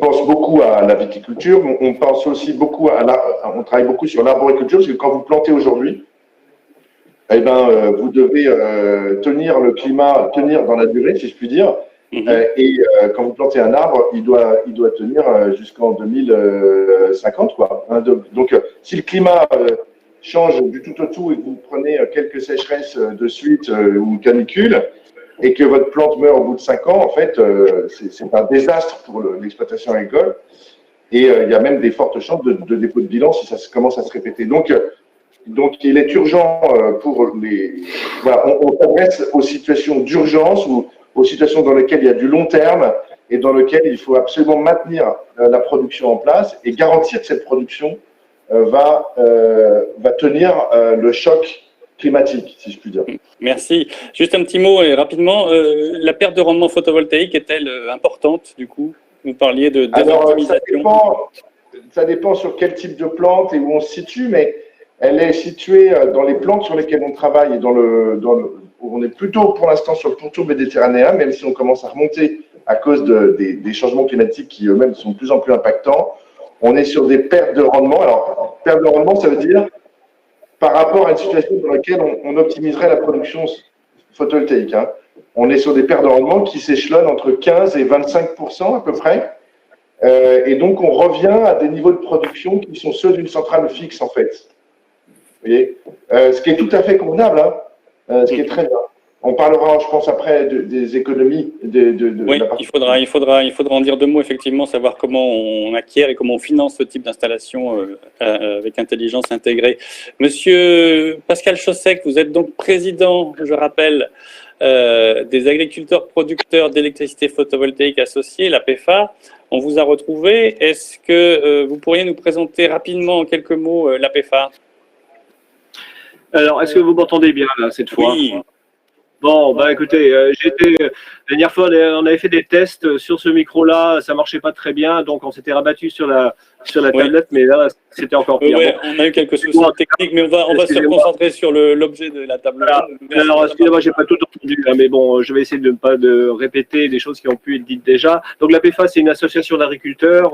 pense beaucoup à la viticulture, mais on pense aussi beaucoup on travaille beaucoup sur l'arboriculture, parce que quand vous plantez aujourd'hui, eh ben, vous devez tenir le climat, tenir dans la durée, si je puis dire. Et quand vous plantez un arbre, il doit tenir jusqu'en 2050, quoi. Donc, si le climat change du tout au tout et que vous prenez quelques sécheresses de suite ou canicules, et que votre plante meurt au bout de 5 ans, en fait, c'est un désastre pour l'exploitation agricole. Et il y a même des fortes chances de dépôt de bilan si ça commence à se répéter. Donc il est urgent pour les... Voilà, on s'adresse aux situations d'urgence ou aux situations dans lesquelles il y a du long terme et dans lesquelles il faut absolument maintenir la production en place et garantir que cette production va tenir le choc climatique, si je puis dire. Merci. Juste un petit mot et rapidement. La perte de rendement photovoltaïque est-elle importante, du coup? Vous parliez de désoptimisation. Ça dépend sur quel type de plante et où on se situe, mais elle est située dans les plantes sur lesquelles on travaille et on est plutôt pour l'instant sur le pourtour méditerranéen, même si on commence à remonter à cause des changements climatiques qui eux-mêmes sont de plus en plus impactants. On est sur des pertes de rendement. Alors, perte de rendement, ça veut dire par rapport à une situation dans laquelle on optimiserait la production photovoltaïque. On est sur des pertes de rendement qui s'échelonnent entre 15 et 25% à peu près. Et donc, on revient à des niveaux de production qui sont ceux d'une centrale fixe, en fait. Vous voyez, ce qui est tout à fait convenable, ce qui est très bien. On parlera, je pense, après des économies Oui, la partie. il faudra en dire deux mots, effectivement, savoir comment on acquiert et comment on finance ce type d'installation avec intelligence intégrée. Monsieur Pascal Chaussec, vous êtes donc président, je rappelle, des agriculteurs producteurs d'électricité photovoltaïque associés, la PEFA. On vous a retrouvé. Est-ce que vous pourriez nous présenter rapidement en quelques mots la PEFA? Alors, est-ce que vous m'entendez bien là, cette fois? Oui. Bon, bah écoutez, la dernière fois, on avait fait des tests sur ce micro-là, ça marchait pas très bien, donc on s'était rabattu sur la tablette, mais là, c'était encore pire. Oui, on a eu quelques soucis techniques, mais on va se concentrer sur l'objet de la table. Voilà. Alors, excusez-moi, j'ai pas tout entendu, hein, mais bon, je vais essayer de ne pas répéter des choses qui ont pu être dites déjà. Donc, la PEFA, c'est une association d'agriculteurs,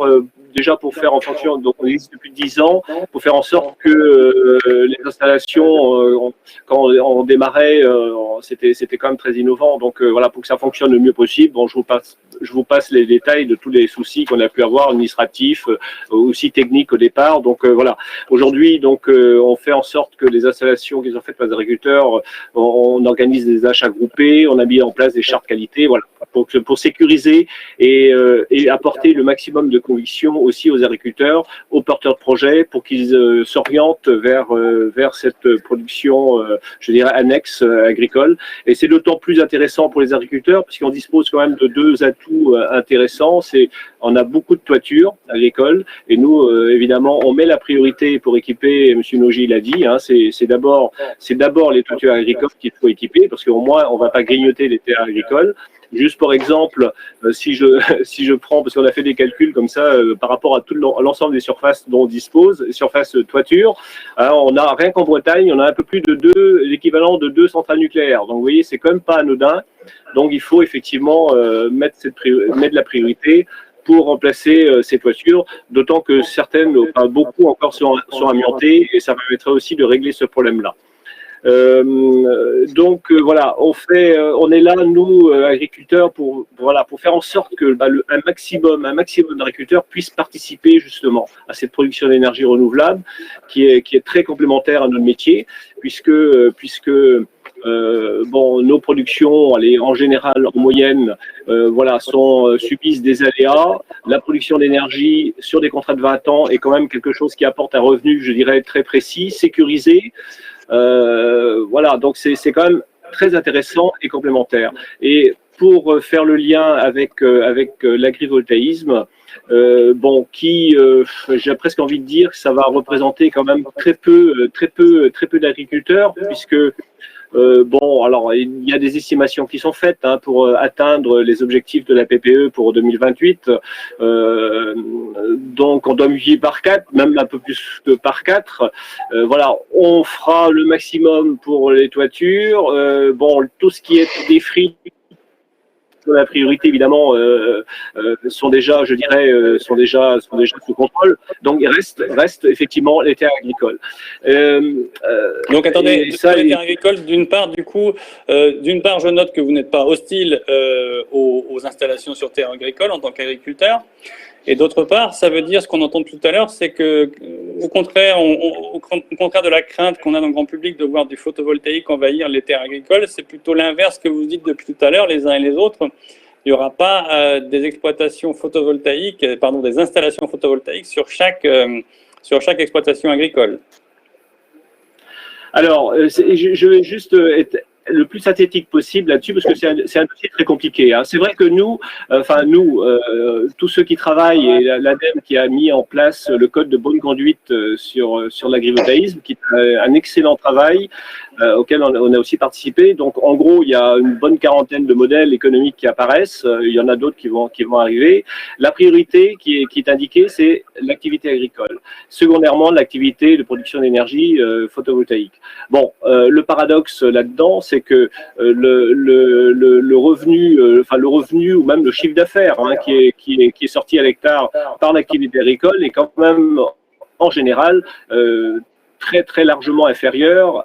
déjà pour faire en fonction, donc on existe depuis 10 ans, pour faire en sorte que les installations, quand on démarrait, c'était quand même très innovant. Donc, voilà, pour que ça fonctionne le mieux possible, bon, je vous passe les détails de tous les soucis qu'on a pu avoir, administratifs, aussi techniques au départ. Donc voilà, aujourd'hui, donc on fait en sorte que les installations qui sont faites par les agriculteurs, on organise des achats groupés, on a mis en place des chartes qualité, voilà, pour sécuriser et apporter le maximum de conviction aussi aux agriculteurs, aux porteurs de projets, pour qu'ils s'orientent vers cette production, je dirais, annexe agricole. Et c'est d'autant plus intéressant pour les agriculteurs parce qu'on dispose quand même de deux atouts intéressants. On a beaucoup de toitures agricoles et nous, évidemment, on met la priorité pour équiper, M. Nogy l'a dit, hein, c'est d'abord les toitures agricoles qu'il faut équiper parce qu'au moins, on ne va pas grignoter les terres agricoles. Juste pour exemple, si je prends, parce qu'on a fait des calculs comme ça par rapport à tout l'ensemble des surfaces dont on dispose, surfaces toiture, hein, on a rien qu'en Bretagne, on a un peu plus de l'équivalent de 2 centrales nucléaires. Donc vous voyez, c'est quand même pas anodin. Donc il faut effectivement mettre de la priorité pour remplacer ces toitures, d'autant que certaines, enfin, beaucoup encore sont amiantées et ça permettrait aussi de régler ce problème-là. Donc voilà, on est là, nous agriculteurs, pour faire en sorte que un maximum d'agriculteurs puissent participer justement à cette production d'énergie renouvelable, qui est très complémentaire à notre métier, puisque nos productions, en général, en moyenne, subissent des aléas. La production d'énergie sur des contrats de 20 ans est quand même quelque chose qui apporte un revenu, je dirais, très précis, sécurisé. Donc c'est quand même très intéressant et complémentaire. Et pour faire le lien avec l'agrivoltaïsme, j'ai presque envie de dire que ça va représenter quand même très peu d'agriculteurs, puisque il y a des estimations qui sont faites pour atteindre les objectifs de la PPE pour 2028. Donc, on doit multiplier par 4, même un peu plus que par 4. On fera le maximum pour les toitures. Tout ce qui est des frites, la priorité évidemment sont déjà sous contrôle. Donc il reste effectivement les terres agricoles. Donc attendez, les terres agricoles, d'une part, je note que vous n'êtes pas hostile aux installations sur terres agricoles en tant qu'agriculteur. Et d'autre part, ça veut dire, ce qu'on entend tout à l'heure, c'est que, au contraire de la crainte qu'on a dans le grand public de voir du photovoltaïque envahir les terres agricoles, c'est plutôt l'inverse que vous dites depuis tout à l'heure, les uns et les autres. Il n'y aura pas des installations photovoltaïques sur chaque exploitation agricole. Alors, je vais juste être le plus synthétique possible là-dessus, parce que c'est un dossier très compliqué. Hein. C'est vrai que nous, tous ceux qui travaillent, et l'ADEME qui a mis en place le code de bonne conduite sur l'agrivoltaïsme, qui est un excellent travail auquel on a aussi participé. Donc, en gros, il y a une bonne quarantaine de modèles économiques qui apparaissent. Il y en a d'autres qui vont arriver. La priorité qui est indiquée, c'est l'activité agricole. Secondairement, l'activité de production d'énergie photovoltaïque. Bon, le paradoxe là-dedans, c'est que le revenu ou même le chiffre d'affaires qui est sorti à l'hectare par l'activité agricole est quand même en général très très largement inférieur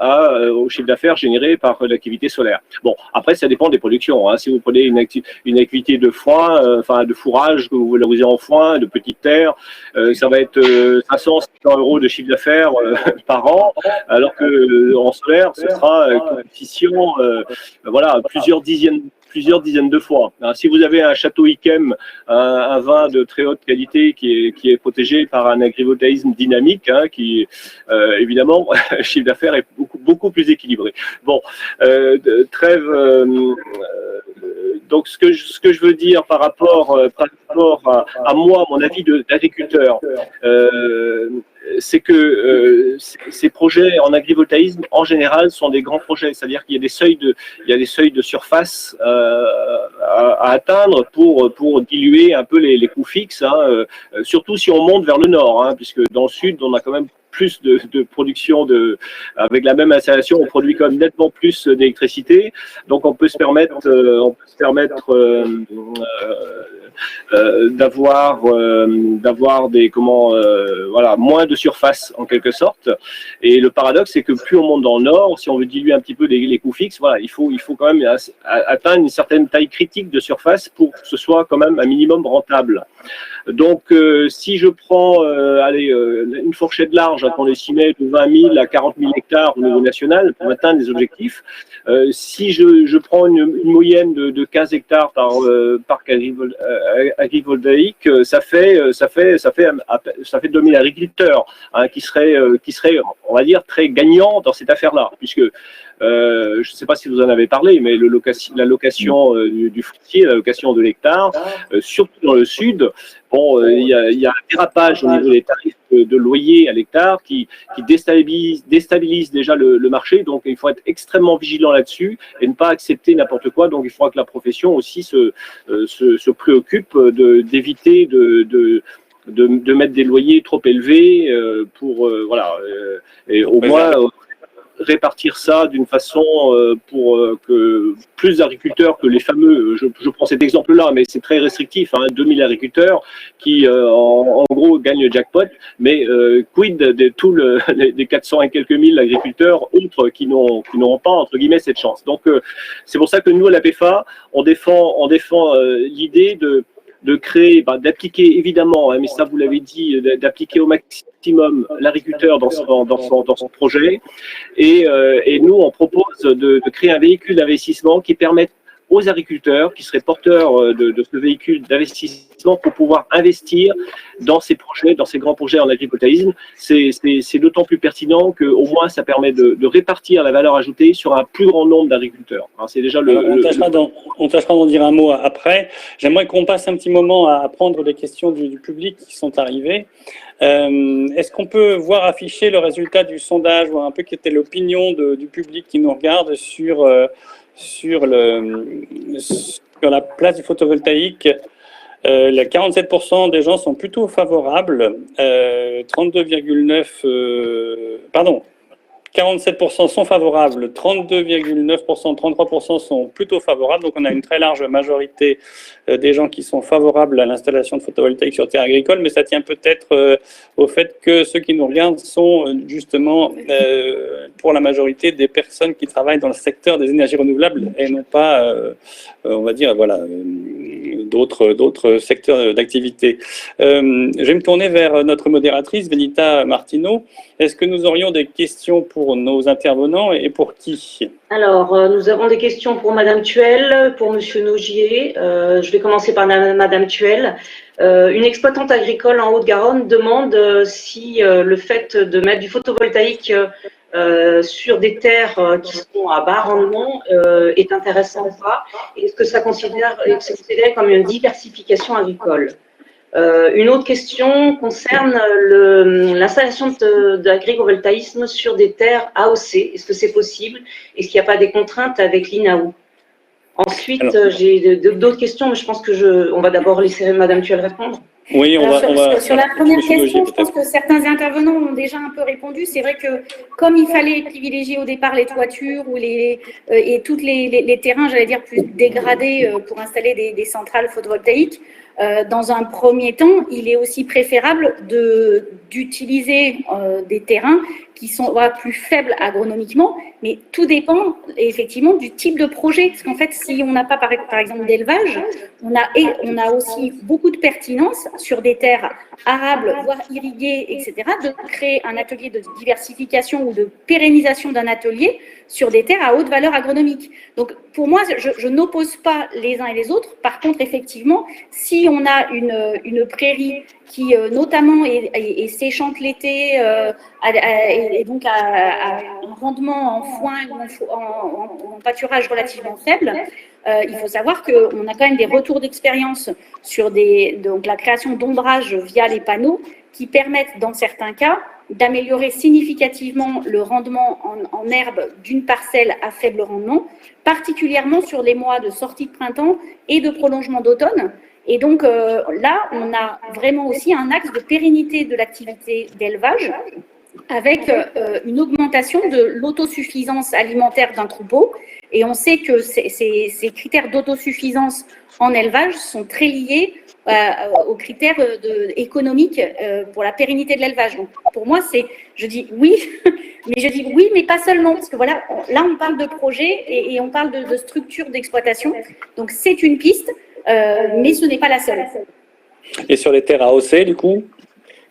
au chiffre d'affaires généré par l'activité solaire. Bon, après ça dépend des productions. Hein. Si vous prenez une activité de foin, de fourrage que vous valorisez en foin, de petites terres, ça va être 500, 600 euros de chiffre d'affaires par an, alors que en solaire, ce sera coefficient, plusieurs dizaines de fois. Alors, si vous avez un château Yquem, un vin de très haute qualité qui est protégé par un agrivoltaïsme dynamique, qui évidemment, le chiffre d'affaires est beaucoup plus équilibré. Bon, trêve. Donc, ce que je veux dire par rapport à moi, mon avis d'agriculteur, c'est que ces projets en agrivoltaïsme, en général, sont des grands projets. C'est-à-dire qu'il y a des seuils de surface à atteindre pour diluer un peu les coûts fixes, surtout si on monte vers le nord, puisque dans le sud, on a quand même plus de production avec la même installation, on produit quand même nettement plus d'électricité. Donc on peut se permettre d'avoir des moins de surface en quelque sorte. Et le paradoxe, c'est que plus on monte dans le nord, si on veut diluer un petit peu les coûts fixes, il faut quand même atteindre une certaine taille critique de surface pour que ce soit quand même un minimum rentable. Donc, si je prends une fourchette large qu'on estimait de 20 000 à 40 000 hectares au niveau national pour atteindre des objectifs, si je prends une moyenne de 15 hectares par parc agrivoltaïque, ça fait 2000 agriculteurs qui seraient, on va dire, très gagnants dans cette affaire-là, puisque je ne sais pas si vous en avez parlé, mais la location du foncier, la location de l'hectare, surtout dans le sud, il y a un dérapage au niveau des tarifs de loyer à l'hectare qui déstabilise déjà le marché. Donc, il faut être extrêmement vigilant là-dessus et ne pas accepter n'importe quoi. Donc, il faudra que la profession aussi se préoccupe d'éviter de mettre des loyers trop élevés et au moins répartir ça d'une façon pour que plus d'agriculteurs que les fameux, je prends cet exemple-là, mais c'est très restrictif, 2000 agriculteurs qui en gros gagnent le jackpot, mais quid de tous les 400 et quelques mille agriculteurs autres qui n'auront pas, entre guillemets, cette chance. Donc c'est pour ça que nous, à la PFA, on défend l'idée de créer, d'appliquer évidemment, mais ça vous l'avez dit, d'appliquer au maximum l'agriculteur dans son projet. Et nous, on propose de créer un véhicule d'investissement qui permette aux agriculteurs qui seraient porteurs de ce véhicule d'investissement pour pouvoir investir dans ces projets, dans ces grands projets en agrivoltaïsme. C'est d'autant plus pertinent qu'au moins ça permet de répartir la valeur ajoutée sur un plus grand nombre d'agriculteurs. C'est déjà on tâchera d'en dire un mot après. J'aimerais qu'on passe un petit moment à prendre des questions du public qui sont arrivées. Est-ce qu'on peut voir afficher le résultat du sondage, voir un peu quelle était l'opinion du public qui nous regarde sur la place du photovoltaïque? 47% des gens sont plutôt favorables, 47% sont favorables, 32,9%, 33% sont plutôt favorables. Donc, on a une très large majorité des gens qui sont favorables à l'installation de photovoltaïque sur terre agricole, mais ça tient peut-être au fait que ceux qui nous regardent sont justement, pour la majorité, des personnes qui travaillent dans le secteur des énergies renouvelables et non pas, on va dire, d'autres secteurs d'activité. Je vais me tourner vers notre modératrice, Benita Martino. Est-ce que nous aurions des questions pour nos intervenants et pour qui? Alors, nous avons des questions pour Madame Thuel, pour Monsieur Nogier. Je vais commencer par Madame Thuel. Une exploitante agricole en Haute-Garonne demande si le fait de mettre du photovoltaïque sur des terres qui sont à bas rendement est intéressant ou pas. Est-ce que c'est considéré comme une diversification agricole? Une autre question concerne l'installation d'agrivoltaïsme sur des terres AOC. Est-ce que c'est possible? Est-ce qu'il n'y a pas des contraintes avec l'INAO? Ensuite, j'ai d'autres questions, mais je pense on va d'abord laisser Madame Thuel répondre. Oui, sur la première question, je pense que certains intervenants ont déjà un peu répondu. C'est vrai que comme il fallait privilégier au départ les toitures ou et tous les terrains, j'allais dire, plus dégradés pour installer des centrales photovoltaïques, dans un premier temps, il est aussi préférable d'utiliser des terrains qui sont plus faibles agronomiquement, mais tout dépend effectivement du type de projet. Parce qu'en fait, si on n'a pas, par exemple, d'élevage, on a aussi beaucoup de pertinence sur des terres arables, voire irriguées, etc., de créer un atelier de diversification ou de pérennisation d'un atelier sur des terres à haute valeur agronomique. Donc, pour moi, je n'oppose pas les uns et les autres. Par contre, effectivement, si on a une prairie qui, notamment, est séchante l'été, et donc a un rendement en foin ou en pâturage relativement faible, il faut savoir qu'on a quand même des retours d'expérience sur donc la création d'ombrage via les panneaux qui permettent, dans certains cas, d'améliorer significativement le rendement en herbe d'une parcelle à faible rendement, particulièrement sur les mois de sortie de printemps et de prolongement d'automne. Et donc là, on a vraiment aussi un axe de pérennité de l'activité d'élevage avec une augmentation de l'autosuffisance alimentaire d'un troupeau. Et on sait que ces critères d'autosuffisance en élevage sont très liés aux critères économiques pour la pérennité de l'élevage. Donc, pour moi, je dis oui, mais pas seulement, parce que voilà, là, on parle de projet et on parle de structure d'exploitation. Donc, c'est une piste, mais ce n'est pas la seule. Et sur les terres AOC, du coup?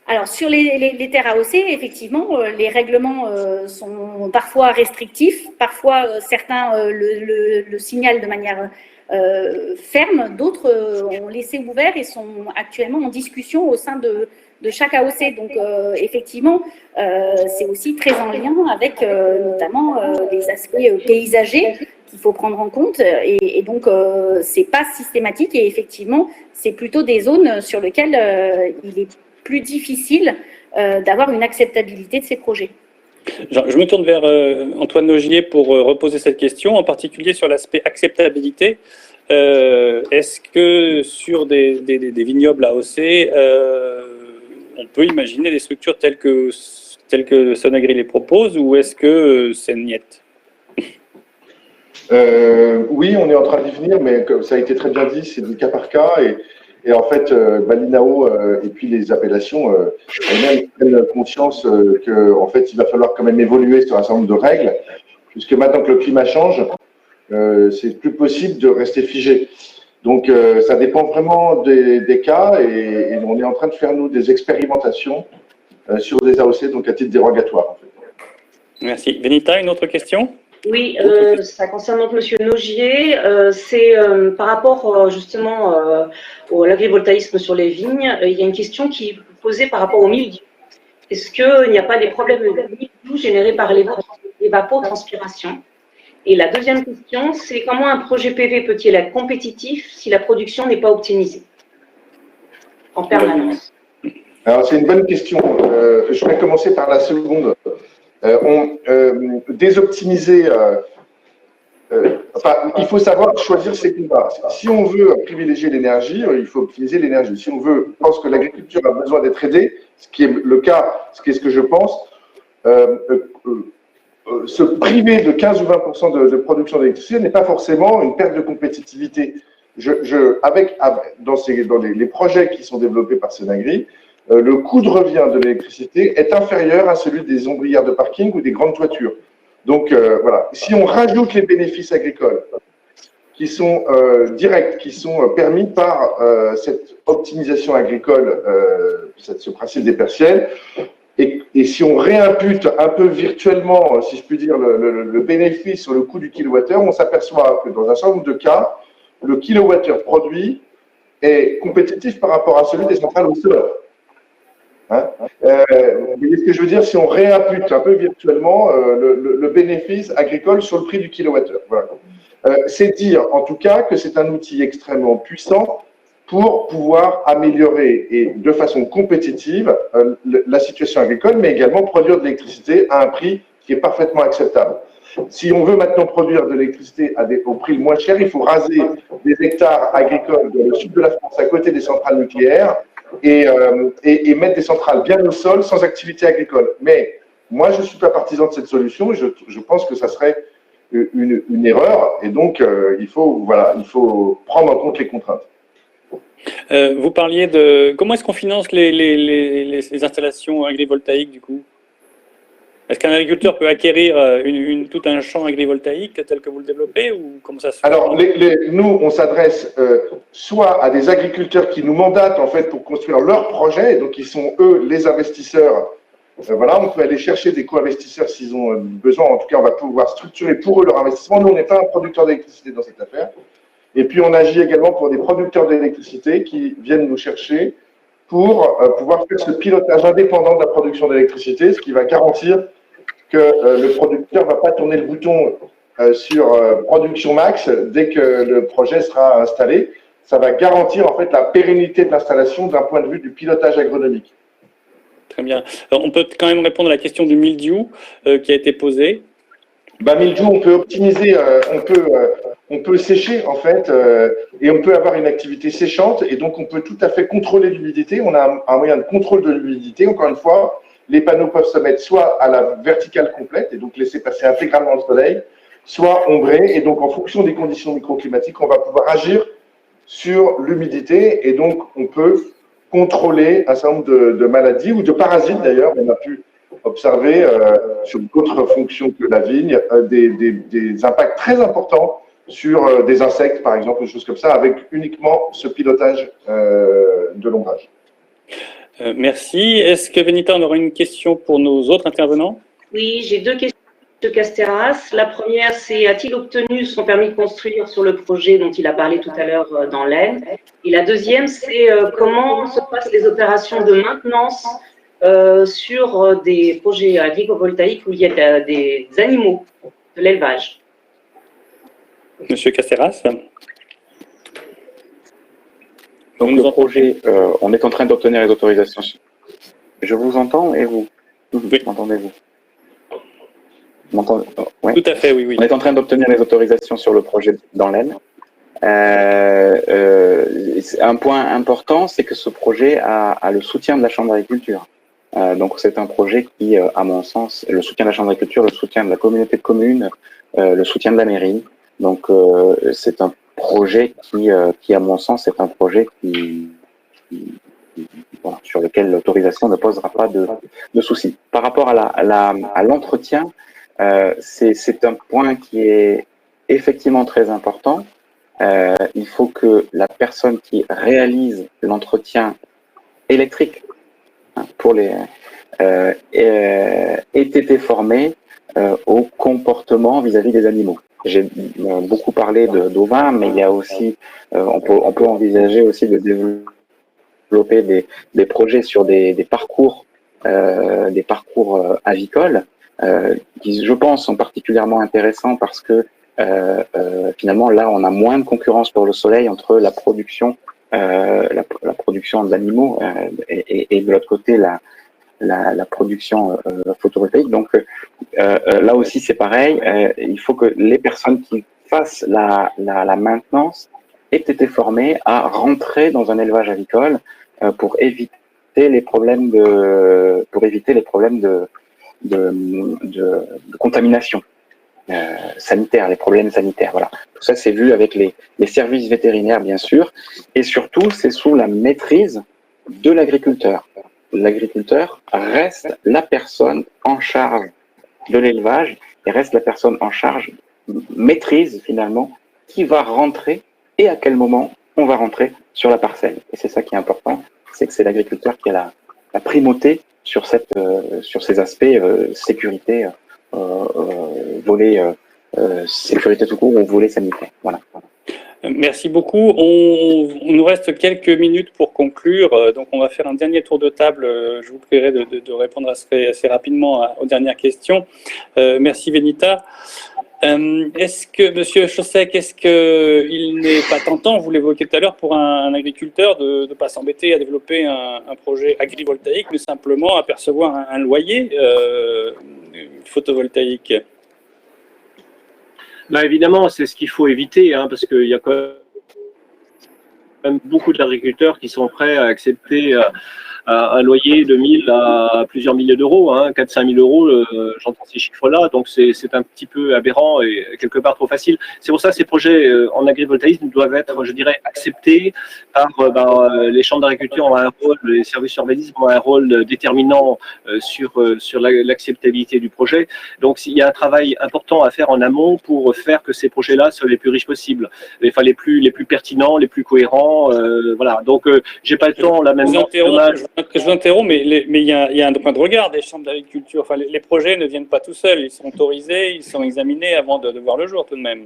Alors, sur les terres AOC, effectivement, les règlements sont parfois restrictifs, parfois certains le signalent de manière ferme, d'autres ont laissé ouvert et sont actuellement en discussion au sein de chaque AOC. Donc, effectivement, c'est aussi très en lien avec notamment les aspects paysagers qu'il faut prendre en compte. Et donc, c'est pas systématique et effectivement, c'est plutôt des zones sur lesquelles il est plus difficile d'avoir une acceptabilité de ces projets. Je me tourne vers Antoine Nogier pour reposer cette question, en particulier sur l'aspect acceptabilité. Est-ce que sur des vignobles AOC, on peut imaginer des structures telles que Sonagri les propose, ou est-ce que c'est niette? Oui, on est en train d'y venir, mais comme ça a été très bien dit, c'est du cas par cas. Et en fait, l'INAO et puis les appellations elles-mêmes prennent conscience qu'en fait, il va falloir quand même évoluer sur un certain nombre de règles, puisque maintenant que le climat change, c'est plus possible de rester figé. Donc, ça dépend vraiment des cas, et on est en train de faire, nous, des expérimentations sur des AOC, donc à titre dérogatoire. En fait. Merci. Benita, une autre question? Oui, ça concerne donc Monsieur Nogier. C'est par rapport justement à l'agrivoltaïsme sur les vignes. Il y a une question qui est posée par rapport au mildiou. Est-ce qu'il n'y a pas des problèmes de mildiou générés par l'évapotranspiration? Et la deuxième question, c'est comment un projet PV peut-il être compétitif si la production n'est pas optimisée en permanence? Alors, c'est une bonne question. Je vais commencer par la seconde. Désoptimiser, il faut savoir choisir ses combats. Si on veut privilégier l'énergie, il faut optimiser l'énergie. Si on pense que l'agriculture a besoin d'être aidée, ce qui est le cas, ce que je pense, se priver de 15 ou 20% de production d'électricité n'est pas forcément une perte de compétitivité. Dans les projets qui sont développés par Sonagri, le coût de revient de l'électricité est inférieur à celui des ombrières de parking ou des grandes toitures. Donc, voilà. Si on rajoute les bénéfices agricoles qui sont directs, qui sont permis par cette optimisation agricole, ce principe des persiennes, et si on réimpute un peu virtuellement, si je puis dire, le bénéfice sur le coût du kilowattheure, on s'aperçoit que dans un certain nombre de cas, le kilowattheure produit est compétitif par rapport à celui des centrales au sol. Vous voyez ce que je veux dire? Si on réimpute un peu virtuellement le bénéfice agricole sur le prix du kilowattheure. Voilà. C'est dire, en tout cas, que c'est un outil extrêmement puissant pour pouvoir améliorer et de façon compétitive la situation agricole, mais également produire de l'électricité à un prix qui est parfaitement acceptable. Si on veut maintenant produire de l'électricité au prix le moins cher, il faut raser des hectares agricoles dans le sud de la France, à côté des centrales nucléaires, et mettre des centrales bien au sol, sans activité agricole. Mais moi, je ne suis pas partisan de cette solution, et je pense que ça serait une erreur, et donc il faut prendre en compte les contraintes. Vous parliez de... Comment est-ce qu'on finance les installations agrivoltaïques, du coup? Est-ce qu'un agriculteur peut acquérir tout un champ agrivoltaïque tel que vous le développez ou comment ça se fait? Alors, nous, on s'adresse soit à des agriculteurs qui nous mandatent en fait pour construire leurs projets, et donc ils sont eux les investisseurs. Voilà, on peut aller chercher des co-investisseurs s'ils ont besoin. En tout cas, on va pouvoir structurer pour eux leur investissement. Nous, on n'est pas un producteur d'électricité dans cette affaire. Et puis, on agit également pour des producteurs d'électricité qui viennent nous chercher pour pouvoir faire ce pilotage indépendant de la production d'électricité, ce qui va garantir que le producteur ne va pas tourner le bouton sur production max dès que le projet sera installé. Ça va garantir en fait la pérennité de l'installation d'un point de vue du pilotage agronomique. Très bien. Alors, on peut quand même répondre à la question du mildiou qui a été posée. Mildiou, on peut optimiser, on peut sécher en fait, et on peut avoir une activité séchante, et donc on peut tout à fait contrôler l'humidité. On a un moyen de contrôle de l'humidité. Encore une fois, les panneaux peuvent se mettre soit à la verticale complète, et donc laisser passer intégralement le soleil, soit ombrés, et donc en fonction des conditions microclimatiques, on va pouvoir agir sur l'humidité, et donc on peut contrôler un certain nombre de maladies ou de parasites d'ailleurs. On a pu observer sur d'autres fonctions que la vigne des impacts très importants sur des insectes, par exemple, des choses comme ça, avec uniquement ce pilotage de l'ombrage. Merci. Est-ce que Venita, on aura une question pour nos autres intervenants? Oui, j'ai deux questions de Casteras. La première, c'est a-t-il obtenu son permis de construire sur le projet dont il a parlé tout à l'heure dans l'Aisne? Et la deuxième, c'est comment se passent les opérations de maintenance sur des projets agrivoltaïques où il y a des animaux, de l'élevage? Monsieur Casteras. Donc le projet, on est en train d'obtenir les autorisations. Je vous entends et vous? Oui. M'entendez-vous? Ouais. Tout à fait, oui, oui. On est en train d'obtenir les autorisations sur le projet dans l'Aisne. Un point important, c'est que ce projet a le soutien de la Chambre d'agriculture. Donc c'est un projet qui, à mon sens, le soutien de la Chambre d'agriculture, le soutien de la communauté de communes, le soutien de la mairie. Donc c'est un projet qui, à mon sens, est un projet voilà, sur lequel l'autorisation ne posera pas de soucis. Par rapport à l'entretien, c'est un point qui est effectivement très important. Il faut que la personne qui réalise l'entretien électrique pour ait été formée au comportement vis-à-vis des animaux. J'ai beaucoup parlé d'ovins, mais il y a aussi, on peut envisager aussi de développer des projets sur des parcours avicoles, qui, je pense, sont particulièrement intéressants parce que finalement, là, on a moins de concurrence pour le soleil entre la production d'animaux et de l'autre côté la production photovoltaïque. Donc là aussi, c'est pareil. Il faut que les personnes qui fassent la maintenance aient été formées à rentrer dans un élevage avicole pour éviter les problèmes de contamination sanitaire, les problèmes sanitaires. Voilà. Tout ça, c'est vu avec les services vétérinaires, bien sûr, et surtout, c'est sous la maîtrise de l'agriculteur. L'agriculteur reste la personne en charge de l'élevage et reste la personne en charge, maîtrise finalement, qui va rentrer et à quel moment on va rentrer sur la parcelle. Et c'est ça qui est important, c'est que c'est l'agriculteur qui a la primauté sur ces aspects sécurité, volet sécurité tout court ou volet sanitaire. Voilà. Merci beaucoup. On nous reste quelques minutes pour conclure. Donc, on va faire un dernier tour de table. Je vous prierai de répondre assez rapidement aux dernières questions. Merci, Venita. Est-ce que, Monsieur Chaussec, est-ce qu'il n'est pas tentant, vous l'évoquiez tout à l'heure, pour un agriculteur de ne pas s'embêter à développer un projet agrivoltaïque, mais simplement à percevoir un loyer photovoltaïque? Là, évidemment, c'est ce qu'il faut éviter, parce qu'il y a quand même beaucoup d'agriculteurs qui sont prêts à accepter un loyer de 1000 à plusieurs milliers d'euros, 4-5 000 euros, j'entends ces chiffres-là, donc c'est un petit peu aberrant et quelque part trop facile. C'est pour ça que ces projets en agrivoltaïsme doivent être, je dirais, acceptés par les chambres d'agriculture ont un rôle, les services urbanisme ont un rôle déterminant sur l'acceptabilité du projet. Donc il y a un travail important à faire en amont pour faire que ces projets-là soient les plus riches possibles, enfin les plus pertinents, les plus cohérents, voilà. Donc j'ai pas le temps là maintenant. Je vous interromps, mais il y a un point de regard des chambres d'agriculture. Enfin, les projets ne viennent pas tout seuls. Ils sont autorisés, ils sont examinés avant de voir le jour tout de même.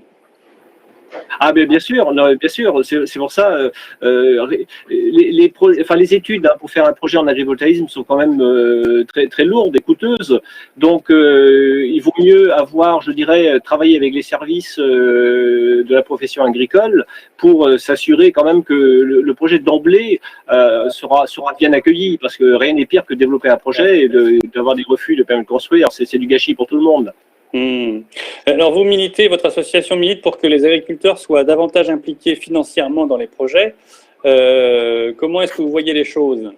Ah, mais bien sûr, non, bien sûr. C'est pour ça, les études pour faire un projet en agrivoltaïsme sont quand même très, très lourdes et coûteuses. Donc, il vaut mieux avoir, je dirais, travailler avec les services de la profession agricole pour s'assurer quand même que le projet d'emblée sera bien accueilli. Parce que rien n'est pire que de développer un projet et d'avoir des refus de permis de construire. C'est du gâchis pour tout le monde. Alors, vous militez, votre association milite pour que les agriculteurs soient davantage impliqués financièrement dans les projets. Comment est-ce que vous voyez les choses ?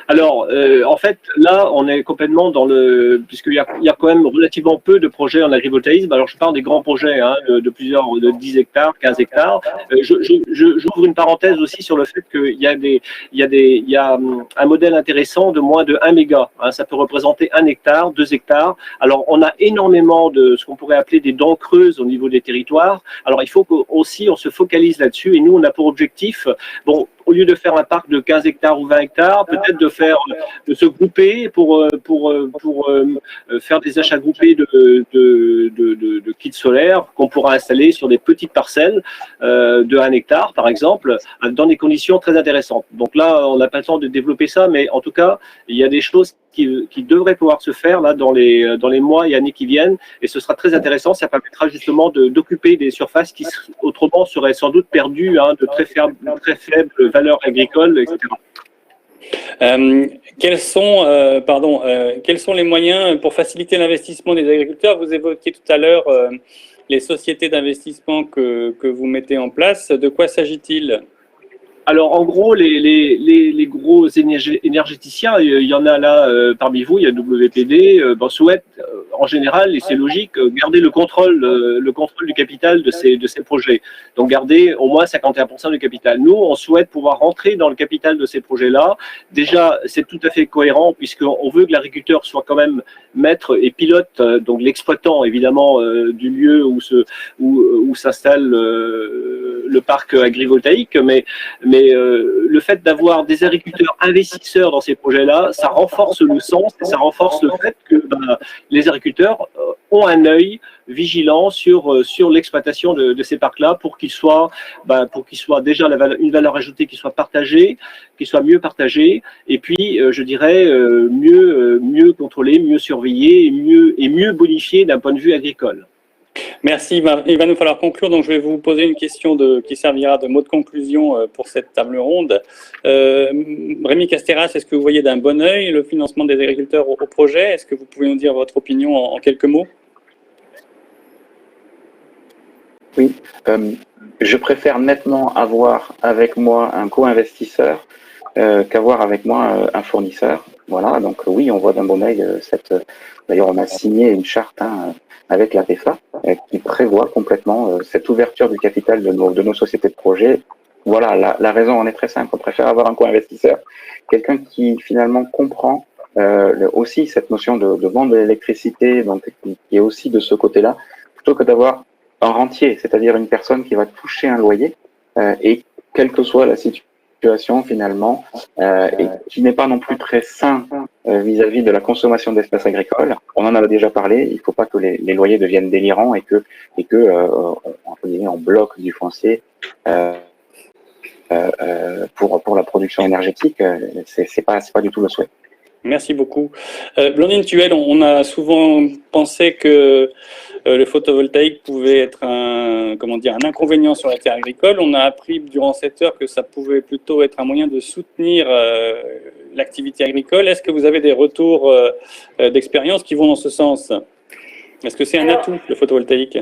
Alors, en fait, là, on est complètement dans puisqu'il y a quand même relativement peu de projets en agrivoltaïsme. Alors, je parle des grands projets de 10 hectares, 15 hectares. J'ouvre une parenthèse aussi sur le fait qu'il y a un modèle intéressant de moins de 1 méga. Ça peut représenter 1 hectare, 2 hectares. Alors, on a énormément de ce qu'on pourrait appeler des dents creuses au niveau des territoires. Alors, il faut aussi on se focalise là-dessus. Et nous, on a pour objectif, au lieu de faire un parc de 15 hectares ou 20 hectares, peut-être de se grouper pour faire des achats groupés de kits solaires qu'on pourra installer sur des petites parcelles de 1 hectare, par exemple, dans des conditions très intéressantes. Donc là, on n'a pas le temps de développer ça, mais en tout cas, il y a des choses qui devraient pouvoir se faire là dans les mois et années qui viennent, et ce sera très intéressant. Ça permettra justement d'occuper des surfaces qui autrement seraient sans doute perdues de très faibles valeurs agricoles, etc. Quels sont les moyens pour faciliter l'investissement des agriculteurs? Vous évoquiez tout à l'heure les sociétés d'investissement que vous mettez en place. De quoi s'agit-il? Alors, en gros, les gros énergéticiens, il y en a là parmi vous, il y a WPD, souhaitent en général, et c'est logique, garder le contrôle du capital de ces projets. Donc, garder au moins 51% du capital. Nous, on souhaite pouvoir rentrer dans le capital de ces projets-là. Déjà, c'est tout à fait cohérent puisqu'on veut que l'agriculteur soit quand même maître et pilote, donc l'exploitant évidemment du lieu où s'installe le parc agrivoltaïque, mais le fait d'avoir des agriculteurs investisseurs dans ces projets-là, ça renforce le sens et ça renforce le fait que les agriculteurs ont un œil vigilant sur l'exploitation de ces parcs-là pour qu'ils soient déjà une valeur ajoutée qui soit partagée, qui soit mieux partagée, et puis je dirais mieux contrôlée, mieux surveillée et mieux bonifiée d'un point de vue agricole. Merci. Il va nous falloir conclure, donc je vais vous poser une question qui servira de mot de conclusion pour cette table ronde. Rémi Castéras, est-ce que vous voyez d'un bon œil le financement des agriculteurs au projet? Est-ce que vous pouvez nous dire votre opinion en quelques mots? Oui, je préfère nettement avoir avec moi un co-investisseur qu'avoir avec moi un fournisseur. Voilà, donc oui, on voit d'un bon œil d'ailleurs, on a signé une charte avec la PEFA qui prévoit complètement cette ouverture du capital de nos sociétés de projet. Voilà, la raison en est très simple. On préfère avoir un co-investisseur, quelqu'un qui finalement comprend aussi cette notion de vente de l'électricité, donc qui est aussi de ce côté-là, plutôt que d'avoir un rentier, c'est-à-dire une personne qui va toucher un loyer et quelle que soit la situation finalement, et qui n'est pas non plus très sain vis-à-vis de la consommation d'espaces agricoles. On en a déjà parlé, il ne faut pas que les loyers deviennent délirants et que entre guillemets, on bloque du foncier pour la production énergétique. C'est pas du tout le souhait. Merci beaucoup. Blandine Thuel, on a souvent pensé que le photovoltaïque pouvait être un inconvénient sur la terre agricole. On a appris durant cette heure que ça pouvait plutôt être un moyen de soutenir l'activité agricole. Est-ce que vous avez des retours d'expérience qui vont dans ce sens? Est-ce que c'est un atout, le photovoltaïque?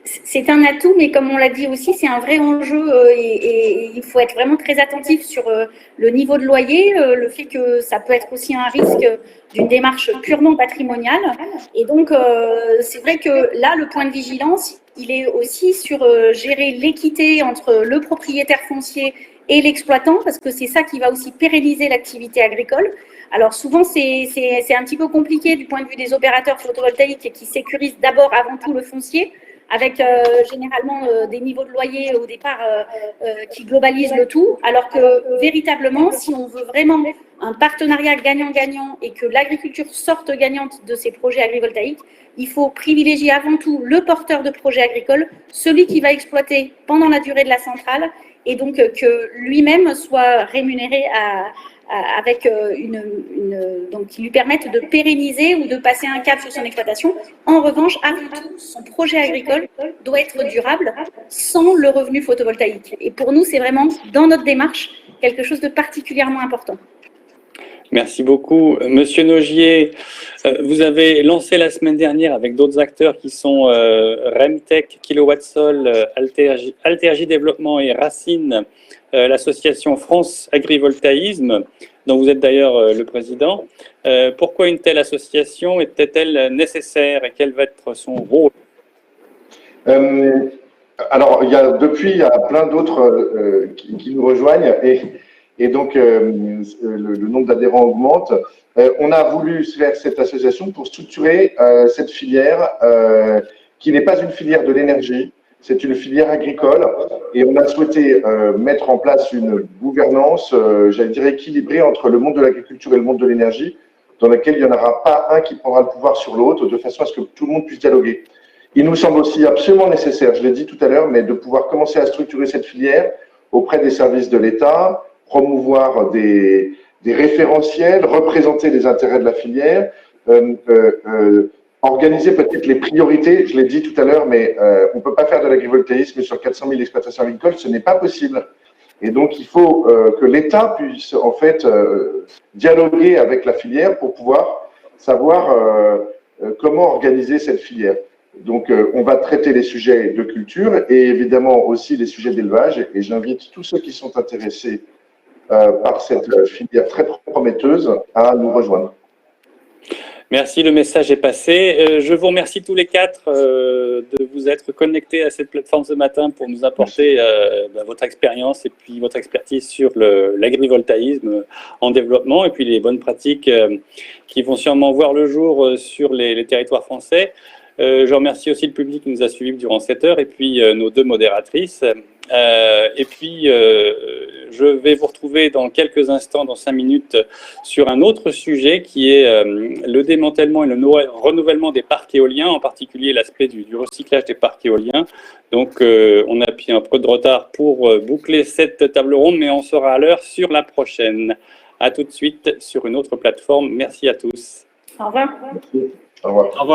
c'est un atout, mais comme on l'a dit aussi, c'est un vrai enjeu et il faut être vraiment très attentif sur le niveau de loyer, le fait que ça peut être aussi un risque d'une démarche purement patrimoniale. Et donc, c'est vrai que là, le point de vigilance, il est aussi sur gérer l'équité entre le propriétaire foncier et l'exploitant, parce que c'est ça qui va aussi pérenniser l'activité agricole. Alors souvent, c'est un petit peu compliqué du point de vue des opérateurs photovoltaïques qui sécurisent d'abord, avant tout, le foncier, avec généralement des niveaux de loyer au départ qui globalisent le tout, alors que véritablement, si on veut vraiment un partenariat gagnant-gagnant et que l'agriculture sorte gagnante de ces projets agrivoltaïques, il faut privilégier avant tout le porteur de projet agricole, celui qui va exploiter pendant la durée de la centrale, et donc que lui-même soit rémunéré avec donc qui lui permette de pérenniser ou de passer un cap sur son exploitation. En revanche, avant tout, son projet agricole doit être durable sans le revenu photovoltaïque. Et pour nous, c'est vraiment, dans notre démarche, quelque chose de particulièrement important. Merci beaucoup. Monsieur Nogier, vous avez lancé la semaine dernière avec d'autres acteurs qui sont Remtech, Kilowatt-Sol, Altergy Développement et Racine, l'association France Agrivoltaïsme, dont vous êtes d'ailleurs le président. Pourquoi une telle association était-elle nécessaire et quel va être son rôle? Alors, depuis, il y a plein d'autres qui nous rejoignent et donc le nombre d'adhérents augmente. On a voulu faire cette association pour structurer cette filière qui n'est pas une filière de l'énergie, c'est une filière agricole et on a souhaité mettre en place une gouvernance, j'allais dire équilibrée entre le monde de l'agriculture et le monde de l'énergie, dans laquelle il n'y en aura pas un qui prendra le pouvoir sur l'autre, de façon à ce que tout le monde puisse dialoguer. Il nous semble aussi absolument nécessaire, je l'ai dit tout à l'heure, mais de pouvoir commencer à structurer cette filière auprès des services de l'État, promouvoir des référentiels, représenter les intérêts de la filière, organiser peut-être les priorités, je l'ai dit tout à l'heure, mais on ne peut pas faire de l'agrivoltaïsme sur 400 000 exploitations agricoles, ce n'est pas possible. Et donc, il faut que l'État puisse en fait dialoguer avec la filière pour pouvoir savoir comment organiser cette filière. Donc, on va traiter les sujets de culture et évidemment aussi les sujets d'élevage. Et j'invite tous ceux qui sont intéressés par cette filière très prometteuse à nous rejoindre. Merci, le message est passé. Je vous remercie tous les quatre de vous être connectés à cette plateforme ce matin pour nous apporter votre expérience et puis votre expertise sur l'agrivoltaïsme en développement et puis les bonnes pratiques qui vont sûrement voir le jour sur les territoires français. Je remercie aussi le public qui nous a suivis durant cette heure et puis nos deux modératrices. Et puis, je vais vous retrouver dans quelques instants, dans 5 minutes, sur un autre sujet qui est le démantèlement et le renouvellement des parcs éoliens, en particulier l'aspect du recyclage des parcs éoliens. Donc, on a pris un peu de retard pour boucler cette table ronde, mais on sera à l'heure sur la prochaine. À tout de suite sur une autre plateforme. Merci à tous. Au revoir. Merci. Au revoir. Au revoir.